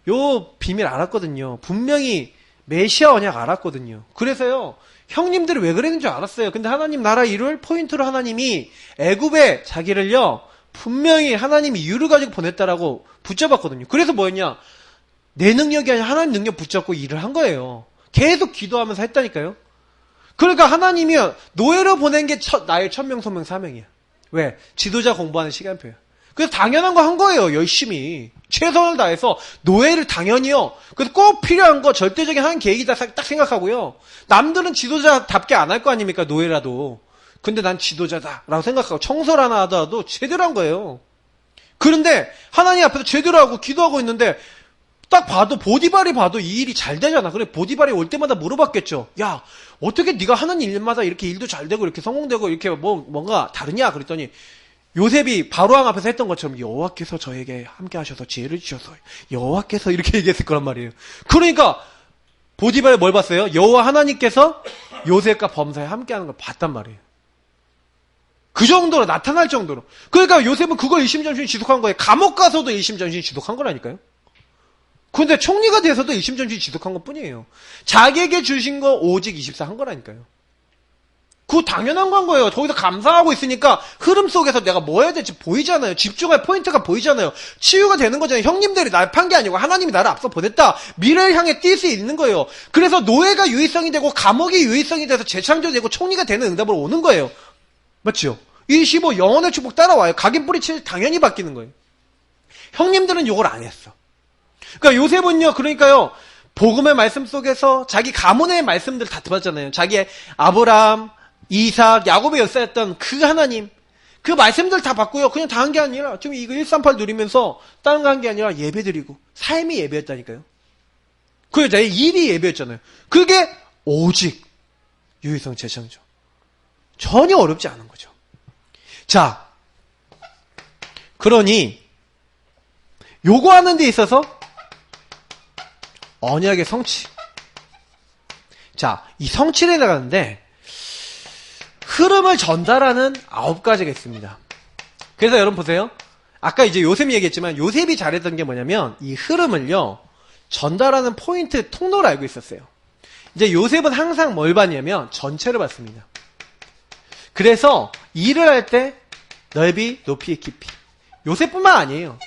요 비밀 알았거든요. 분명히 메시아 언약 알았거든요. 그래서요. 형님들이 왜 그랬는지 줄 알았어요. 근데 하나님 나라 이룰 포인트로 하나님이 애굽에 자기를요. 분명히 하나님이 이유를 가지고 보냈다라고 붙잡았거든요. 그래서 뭐였냐? 내 능력이 아니라 하나님 능력 붙잡고 일을 한 거예요. 계속 기도하면서 했다니까요. 그러니까 하나님이 노예로 보낸 게 나의 천명, 소명, 사명이야. 왜? 지도자 공부하는 시간표야. 그래서 당연한 거 한 거예요. 열심히. 최선을 다해서 노예를 당연히요. 그래서 꼭 필요한 거 절대적인 한 계획이다 딱 생각하고요. 남들은 지도자답게 안 할 거 아닙니까? 노예라도. 근데 난 지도자다라고 생각하고 청소를 하나 하더라도 제대로 한 거예요. 그런데 하나님 앞에서 제대로 하고 기도하고 있는데 딱 봐도 보디발이 봐도 이 일이 잘 되잖아. 그래 보디발이 올 때마다 물어봤겠죠. 야 어떻게 네가 하는 일마다 이렇게 일도 잘 되고 이렇게 성공되고 이렇게 뭔가 다르냐 그랬더니 요셉이 바로왕 앞에서 했던 것처럼 여호와께서 저에게 함께 하셔서 지혜를 주셔서 여호와께서 이렇게 얘기했을 거란 말이에요. 그러니까 보디발이 뭘 봤어요? 여호와 하나님께서 요셉과 범사에 함께하는 걸 봤단 말이에요. 그 정도로 나타날 정도로. 그러니까 요셉은 그걸 일심전심히 지속한 거예요. 감옥 가서도 일심전심히 지속한 거라니까요. 근데 총리가 돼서도 일심전심히 지속한 것 뿐이에요. 자기에게 주신 거 오직 24 한 거라니까요. 그거 당연한 건 거예요. 거기서 감사하고 있으니까 흐름 속에서 내가 뭐 해야 될지 보이잖아요. 집중할 포인트가 보이잖아요. 치유가 되는 거잖아요. 형님들이 날 판 게 아니고 하나님이 나를 앞서 보냈다. 미래를 향해 뛸 수 있는 거예요. 그래서 노예가 유의성이 되고 감옥이 유의성이 돼서 재창조되고 총리가 되는 응답으로 오는 거예요. 맞죠? 25 영원의 축복 따라와요. 각인 뿌리칠 당연히 바뀌는 거예요. 형님들은 요걸 안 했어. 그러니까 요셉은요. 그러니까요. 복음의 말씀 속에서 자기 가문의 말씀들 다 들었잖아요. 자기의 아브라함 이삭, 야곱의 역사였던 그 하나님, 그 말씀들 다 받고요. 그냥 다 한 게 아니라, 지금 이거 138 누리면서, 다른 거 한 게 아니라 예배 드리고, 삶이 예배였다니까요. 그게 내 일이 예배였잖아요. 그게 오직 유의성 재창조. 전혀 어렵지 않은 거죠. 자, 그러니, 요거 하는 데 있어서 언약의 성취. 자, 이 성취를 나가는데 흐름을 전달하는 9가지가 있습니다. 그래서 여러분 보세요. 아까 이제 요셉이 얘기했지만 요셉이 잘했던 게 뭐냐면 이 흐름을요 전달하는 포인트 통로를 알고 있었어요. 이제 요셉은 항상 뭘 봤냐면 전체를 봤습니다. 그래서 일을 할 때 넓이, 높이, 깊이. 요셉뿐만 아니에요.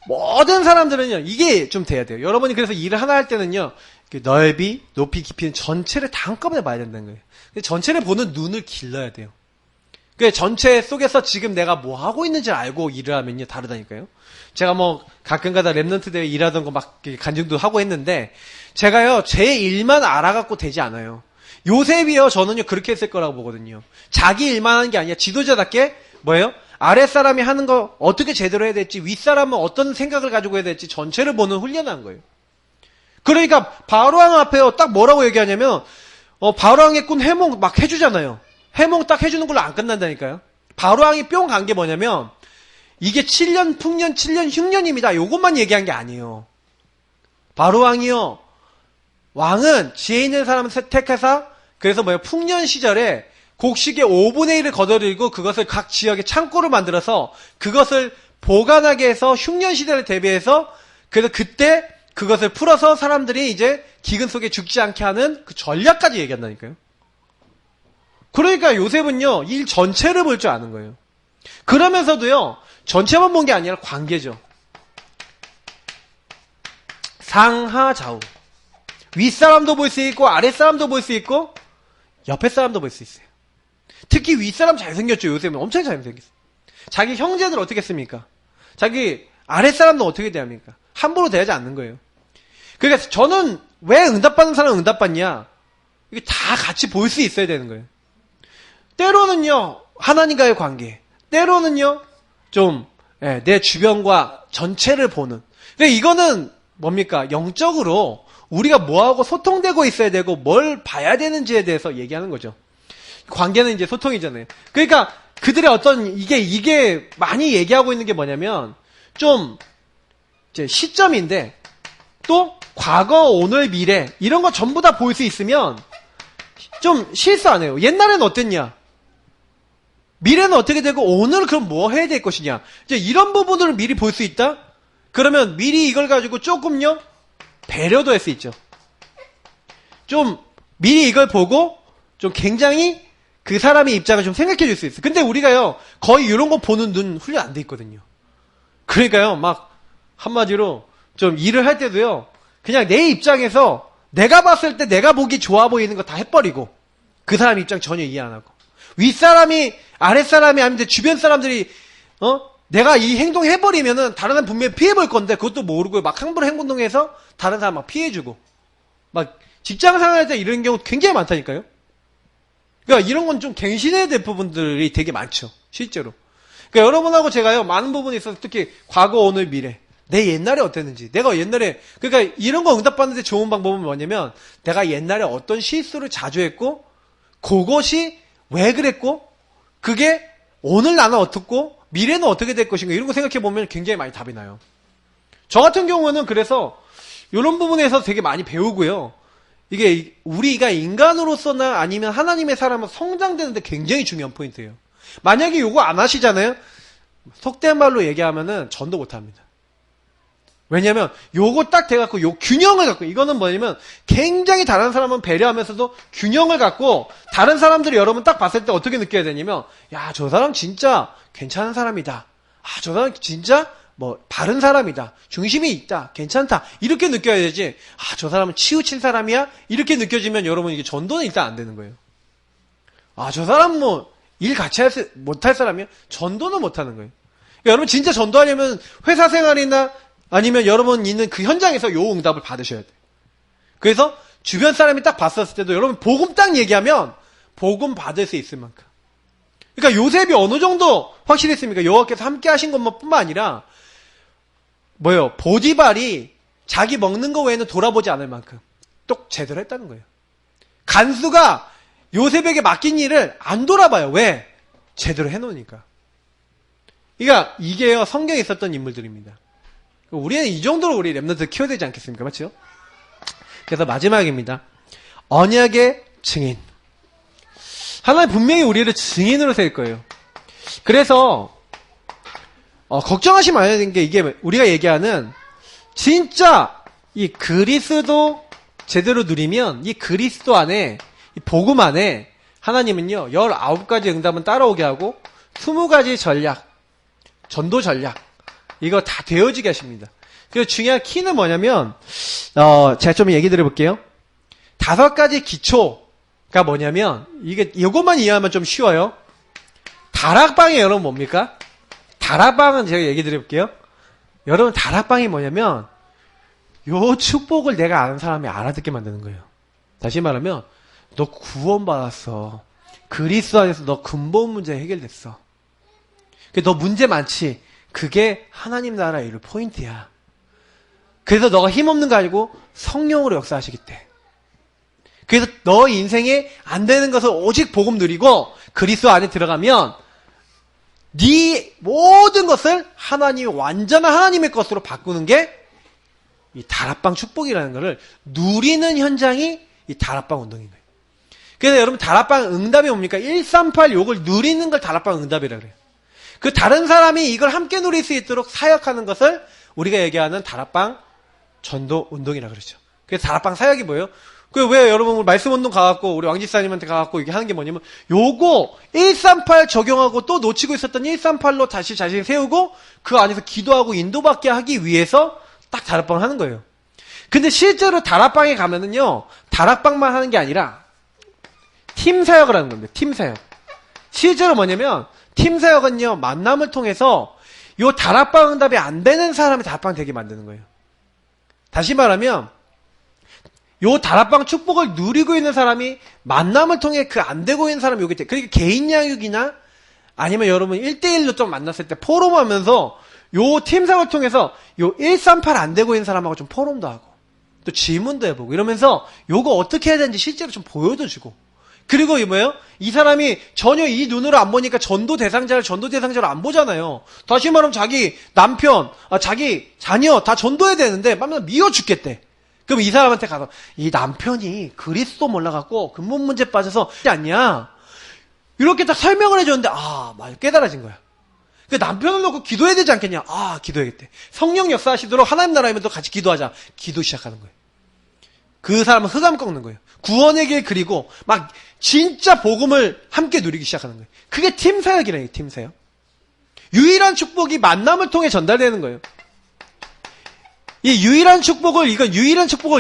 모든 사람들은요 이게 좀 돼야 돼요. 여러분이 그래서 일을 하나 할 때는요 넓이, 높이, 깊이는 전체를 다 한꺼번에 봐야 된다는 거예요. 전체를 보는 눈을 길러야 돼요. 그 전체 속에서 지금 내가 뭐 하고 있는지 알고 일을 하면요 다르다니까요. 제가 뭐 가끔가다 랩넌트 대회 일하던 거 막 간증도 하고 했는데 제가요 제 일만 알아갖고 되지 않아요. 요셉이요 저는요 그렇게 했을 거라고 보거든요. 자기 일만 하는 게 아니라 지도자답게 뭐예요? 아랫사람이 하는 거 어떻게 제대로 해야 될지 윗사람은 어떤 생각을 가지고 해야 될지 전체를 보는 훈련한 거예요. 그러니까 바로왕 앞에요 딱 뭐라고 얘기하냐면 바로왕의 꾼 해몽 막 해주잖아요. 해몽 딱 해주는 걸로 안 끝난다니까요. 바로왕이 뿅 간 게 뭐냐면 이게 7년 풍년 7년 흉년입니다. 요것만 얘기한 게 아니에요. 바로왕이요 왕은 지혜 있는 사람을 택해서 그래서 뭐예요 풍년 시절에 곡식의 5분의 1을 거둬들이고 그것을 각 지역에 창고를 만들어서 그것을 보관하게 해서 흉년 시대를 대비해서 그래서 그때 그것을 풀어서 사람들이 이제 기근 속에 죽지 않게 하는 그 전략까지 얘기한다니까요. 그러니까 요셉은요 일 전체를 볼 줄 아는 거예요. 그러면서도요 전체만 본 게 아니라 관계죠. 상하좌우 윗사람도 볼 수 있고 아랫사람도 볼 수 있고 옆에 사람도 볼 수 있어요. 특히 윗사람 잘생겼죠. 요셉은 엄청 잘생겼어요. 자기 형제들 어떻게 했습니까? 자기 아랫사람도 어떻게 대합니까? 함부로 대하지 않는 거예요. 그러니까 저는 왜 응답받는 사람은 응답받냐? 이게 다 같이 볼 수 있어야 되는 거예요. 때로는요 하나님과의 관계, 때로는요 좀 내 주변과 전체를 보는. 그러니까 이거는 뭡니까? 영적으로 우리가 뭐하고 소통되고 있어야 되고 뭘 봐야 되는지에 대해서 얘기하는 거죠. 관계는 이제 소통이잖아요. 그러니까 그들의 어떤 이게 많이 얘기하고 있는 게 뭐냐면 좀 이제 시점인데 또 과거, 오늘, 미래 이런 거 전부 다 볼 수 있으면 좀 실수 안 해요. 옛날에는 어땠냐? 미래는 어떻게 되고 오늘은 그럼 뭐 해야 될 것이냐? 이제 이런 부분을 미리 볼 수 있다? 그러면 미리 이걸 가지고 조금요 배려도 할 수 있죠. 좀 미리 이걸 보고 좀 굉장히 그 사람의 입장을 좀 생각해 줄 수 있어요. 근데 우리가요 거의 이런 거 보는 눈 훈련 안 돼 있거든요. 그러니까요 막 한마디로 좀 일을 할 때도요 그냥 내 입장에서 내가 봤을 때 내가 보기 좋아 보이는 거 다 해버리고 그 사람 입장 전혀 이해 안 하고 윗사람이 아랫사람이 아닌데 주변 사람들이 내가 이 행동 해버리면은 다른 사람 분명히 피해볼 건데 그것도 모르고 막 함부로 행동해서 다른 사람 막 피해주고 막 직장 생활할 때 이런 경우 굉장히 많다니까요. 그러니까 이런 건 좀 갱신해야 될 부분들이 되게 많죠. 실제로. 그러니까 여러분하고 제가요 많은 부분에 있어서 특히 과거, 오늘, 미래 내 옛날에 어땠는지 내가 옛날에 그러니까 이런 거 응답받는데 좋은 방법은 뭐냐면 내가 옛날에 어떤 실수를 자주 했고 그것이 왜 그랬고 그게 오늘 나는 어떻고 미래는 어떻게 될 것인가 이런 거 생각해보면 굉장히 많이 답이 나요. 저 같은 경우는 그래서 이런 부분에서 되게 많이 배우고요. 이게 우리가 인간으로서나 아니면 하나님의 사람은 성장되는데 굉장히 중요한 포인트예요. 만약에 이거 안 하시잖아요. 속된 말로 얘기하면은 전도 못합니다. 왜냐면 요거 딱 돼갖고 요 균형을 갖고 이거는 뭐냐면 굉장히 다른 사람은 배려하면서도 균형을 갖고 다른 사람들이 여러분 딱 봤을 때 어떻게 느껴야 되냐면 야, 저 사람 진짜 괜찮은 사람이다. 아, 저 사람 진짜 뭐 바른 사람이다. 중심이 있다. 괜찮다. 이렇게 느껴야 되지. 아, 저 사람은 치우친 사람이야? 이렇게 느껴지면 여러분 이게 전도는 일단 안 되는 거예요. 아, 저 사람 뭐 일 같이 못할 사람이야? 전도는 못하는 거예요. 그러니까 여러분 진짜 전도하려면 회사 생활이나 아니면 여러분 있는 그 현장에서 요 응답을 받으셔야 돼요. 그래서 주변 사람이 딱 봤었을 때도 여러분 복음 딱 얘기하면 복음 받을 수 있을 만큼. 그러니까 요셉이 어느 정도 확실했습니까? 여호와께서 함께 하신 것뿐만 아니라 뭐예요? 보디발이 자기 먹는 거 외에는 돌아보지 않을 만큼 똑 제대로 했다는 거예요. 간수가 요셉에게 맡긴 일을 안 돌아봐요. 왜? 제대로 해놓으니까. 그러니까 이게요 성경에 있었던 인물들입니다. 우리는 이 정도로 우리 랩런트 키워야 되지 않겠습니까? 맞죠? 그래서 마지막입니다. 언약의 증인. 하나님 분명히 우리를 증인으로 세울 거예요. 그래서 걱정하시면 안 되는 게, 이게 우리가 얘기하는 진짜 이 그리스도 제대로 누리면 이 그리스도 안에, 이 복음 안에 하나님은요 19가지 응답은 따라오게 하고 20가지 전략, 전도 전략, 이거 다 되어지게 하십니다. 그래서 중요한 키는 뭐냐면 제가 좀 얘기 드려볼게요. 5가지 기초가 뭐냐면, 이것만 이해하면 좀 쉬워요. 다락방이 여러분 뭡니까? 다락방은 제가 얘기 드려볼게요. 여러분 다락방이 뭐냐면 요 축복을 내가 아는 사람이 알아듣게 만드는 거예요. 다시 말하면 너 구원받았어. 그리스도 안에서 너 근본 문제 해결됐어. 너 문제 많지? 그게 하나님 나라의 이룰 포인트야. 그래서 너가 힘없는 거 아니고 성령으로 역사하시겠대. 그래서 너 인생에 안 되는 것을 오직 복음 누리고 그리스도 안에 들어가면 네 모든 것을 하나님이 완전한 하나님의 것으로 바꾸는 게 이 다락방 축복이라는 것을 누리는 현장이 이 다락방 운동인 거예요. 그래서 여러분 다락방 응답이 뭡니까? 138 요걸 누리는 걸 다락방 응답이라 그래요. 그 다른 사람이 이걸 함께 누릴 수 있도록 사역하는 것을 우리가 얘기하는 다락방 전도 운동이라 그러죠. 그래서 다락방 사역이 뭐예요? 그 왜 여러분 말씀 운동 가갖고 우리 왕집사님한테 가갖고 이게 하는 게 뭐냐면 요거 138 적용하고 또 놓치고 있었던 138로 다시 자신을 세우고 그 안에서 기도하고 인도받게 하기 위해서 딱 다락방을 하는 거예요. 근데 실제로 다락방에 가면은요 다락방만 하는 게 아니라 팀 사역을 하는 겁니다. 팀 사역. 실제로 뭐냐면 팀 사역은요 만남을 통해서 요 다락방 응답이 안 되는 사람이 다락방 되게 만드는 거예요. 다시 말하면 요 다락방 축복을 누리고 있는 사람이 만남을 통해 그 안 되고 있는 사람이 오게 돼. 그러니까 개인 양육이나 아니면 여러분 1대1로 좀 만났을 때 포럼하면서 요 팀상을 통해서 요 138 안 되고 있는 사람하고 좀 포럼도 하고 또 질문도 해보고 이러면서 요거 어떻게 해야 되는지 실제로 좀 보여도 주고, 그리고 이 뭐예요? 이 사람이 전혀 이 눈으로 안 보니까 전도 대상자로 안 보잖아요. 다시 말하면 자기 남편, 자기 자녀 다 전도해야 되는데 맨날 미워 죽겠대. 그럼 이 사람한테 가서 이 남편이 그리스도 몰라갖고 근본 문제 빠져서 않냐? 이렇게 딱 설명을 해줬는데 맞아, 깨달아진 거야. 그 남편을 놓고 기도해야 되지 않겠냐? 기도해야겠대. 성령 역사하시도록 하나님 나라이면 또 같이 기도하자. 기도 시작하는 거예요. 그 사람은 흑암 꺾는 거예요. 구원의 길 그리고 막 진짜 복음을 함께 누리기 시작하는 거예요. 그게 팀 사역이라는 거예요. 팀 사역. 유일한 축복이 만남을 통해 전달되는 거예요. 이 유일한 축복을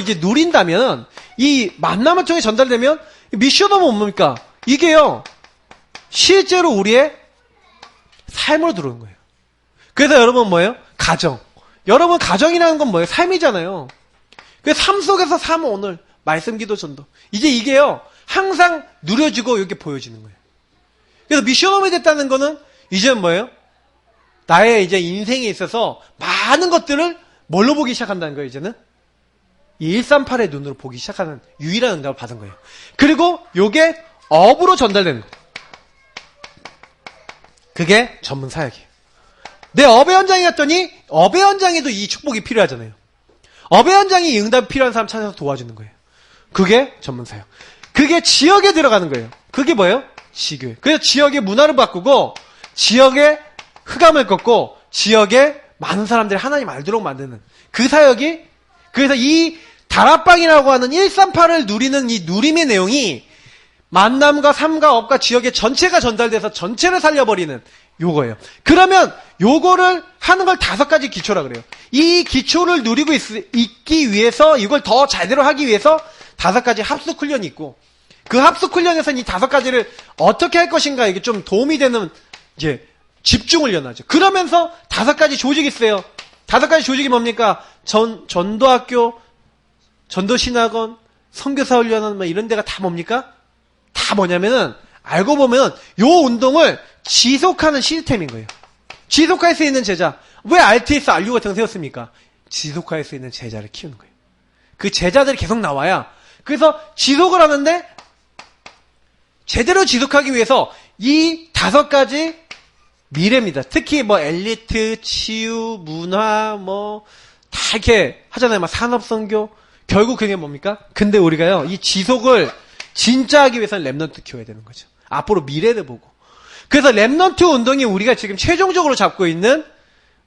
이제 누린다면, 이 만남을 통해 전달되면 미션은 뭡니까? 이게요 실제로 우리의 삶으로 들어오는 거예요. 그래서 여러분 뭐예요? 가정. 여러분 가정이라는 건 뭐예요? 삶이잖아요. 그 삶 속에서 삶은 오늘 말씀, 기도, 전도. 이제 이게요 항상 누려지고 이렇게 보여지는 거예요. 그래서 미션홈이 됐다는 거는 이제는 뭐예요? 나의 이제 인생에 있어서 많은 것들을 뭘로 보기 시작한다는 거예요. 이제는 이 138의 눈으로 보기 시작하는 유일한 응답을 받은 거예요. 그리고 요게 업으로 전달되는 거예요. 그게 전문 사역이에요. 내 업의 현장에 갔더니 업의 현장에도 이 축복이 필요하잖아요. 업의 현장에 이 응답이 필요한 사람 찾아서 도와주는 거예요. 그게 전문 사역. 그게 지역에 들어가는 거예요. 그게 뭐예요? 지교회. 그래서 지역의 문화를 바꾸고 지역의 흑암을 꺾고 지역에 많은 사람들이 하나님 알도록 만드는 그 사역이, 그래서 이 다락방이라고 하는 138을 누리는 이 누림의 내용이 만남과 삶과 업과 지역의 전체가 전달돼서 전체를 살려버리는 요거예요. 그러면 요거를 하는 걸 5가지 기초라 그래요. 이 기초를 누리고 있기 위해서, 이걸 더 제대로 하기 위해서 5가지 합숙 훈련이 있고, 그 합숙 훈련에서는 이 5가지를 어떻게 할 것인가 이게 좀 도움이 되는 이제 집중 훈련하죠. 그러면서 5가지 조직이 있어요. 5가지 조직이 뭡니까? 전도학교, 전도신학원, 선교사 훈련원 뭐 이런 데가 다 뭡니까? 다 뭐냐면은 알고 보면 요 운동을 지속하는 시스템인 거예요. 지속할 수 있는 제자. 왜 RTS, RU 같은 거 세웠습니까? 지속할 수 있는 제자를 키우는 거예요. 그 제자들이 계속 나와야, 그래서 지속을 하는데 제대로 지속하기 위해서 이 5가지 미래입니다. 특히 뭐 엘리트, 치유, 문화 뭐 다 이렇게 하잖아요. 막 산업선교. 결국 그게 뭡니까? 근데 우리가요, 이 지속을 진짜 하기 위해서는 렘넌트 키워야 되는 거죠. 앞으로 미래를 보고. 그래서 렘넌트 운동이 우리가 지금 최종적으로 잡고 있는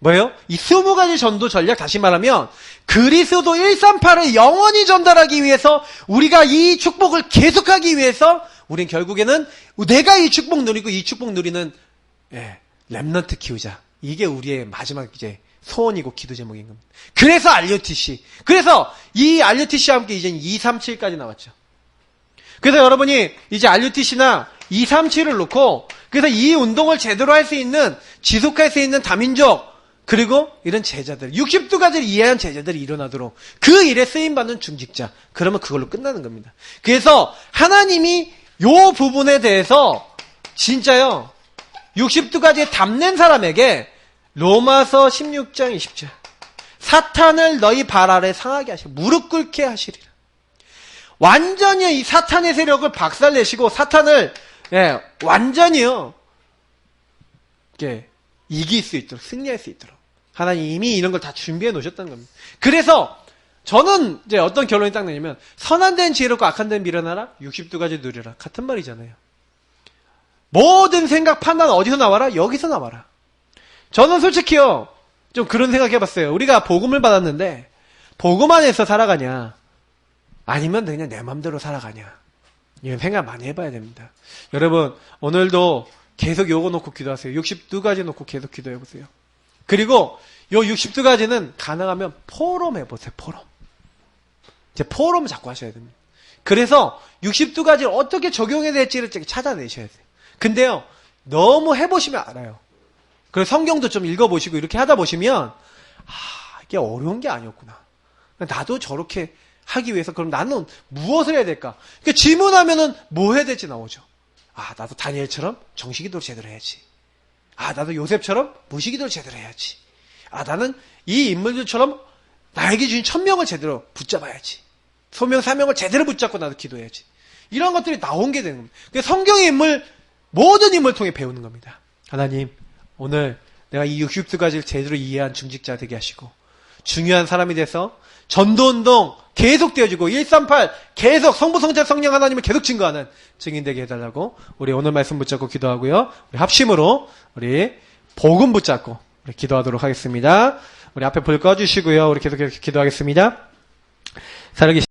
뭐예요? 이 20가지 전도 전략, 다시 말하면 그리스도 138을 영원히 전달하기 위해서, 우리가 이 축복을 계속하기 위해서 우린 결국에는 내가 이 축복 누리고 이 축복 누리는 렘넌트 키우자. 이게 우리의 마지막 이제 소원이고 기도 제목인 겁니다. 그래서 RUTC. 그래서 이 RUTC와 함께 이제 237까지 나왔죠. 그래서 여러분이 이제 RUTC나 237을 놓고, 그래서 이 운동을 제대로 할 수 있는, 지속할 수 있는 다민족, 그리고 이런 제자들, 62가지를 이해한 제자들이 일어나도록 그 일에 쓰임받는 중직자. 그러면 그걸로 끝나는 겁니다. 그래서 하나님이 요 부분에 대해서 진짜요, 62가지에 담는 사람에게 로마서 16장 20절, 사탄을 너희 발 아래 상하게 하시고 무릎 꿇게 하시리라. 완전히 이 사탄의 세력을 박살내시고 사탄을 완전히요 이길 수 있도록, 승리할 수 있도록 하나님이 이미 이런 걸 다 준비해 놓으셨다는 겁니다. 그래서 저는 이제 어떤 결론이 딱 나냐면, 선한 데는 지혜롭고 악한 데는 미련하라, 62가지 누리라. 같은 말이잖아요. 모든 생각, 판단 어디서 나와라? 여기서 나와라. 저는 솔직히요, 좀 그런 생각 해봤어요. 우리가 복음을 받았는데 복음 안에서 살아가냐, 아니면 그냥 내 맘대로 살아가냐, 이런 생각 많이 해봐야 됩니다. 여러분, 오늘도 계속 요거 놓고 기도하세요. 62가지 놓고 계속 기도해보세요. 그리고 요 62가지는 가능하면 포럼 해보세요. 포럼. 이제 포럼 자꾸 하셔야 됩니다. 그래서 62가지를 어떻게 적용해야 될지를 찾아내셔야 돼요. 근데요, 너무 해보시면 알아요. 그래서 성경도 좀 읽어보시고 이렇게 하다 보시면, 이게 어려운 게 아니었구나. 나도 저렇게 하기 위해서 그럼 나는 무엇을 해야 될까? 그러니까 질문하면은 뭐 해야 될지 나오죠. 나도 다니엘처럼 정식기도를 제대로 해야지. 나도 요셉처럼 무식기도를 제대로 해야지. 나는 이 인물들처럼 나에게 주신 천명을 제대로 붙잡아야지. 소명, 사명을 제대로 붙잡고 나도 기도해야지. 이런 것들이 나온 게 되는 겁니다. 그러니까 성경의 인물, 모든 인물을 통해 배우는 겁니다. 하나님, 오늘 내가 이 60가지를 제대로 이해한 중직자 되게 하시고, 중요한 사람이 돼서 전도운동 계속 되어지고 138 계속 성부, 성자, 성령 하나님을 계속 증거하는 증인되게 해달라고 우리 오늘 말씀 붙잡고 기도하고요. 우리 합심으로 우리 복음 붙잡고 우리 기도하도록 하겠습니다. 우리 앞에 불 꺼주시고요. 우리 계속 기도하겠습니다. 살아계신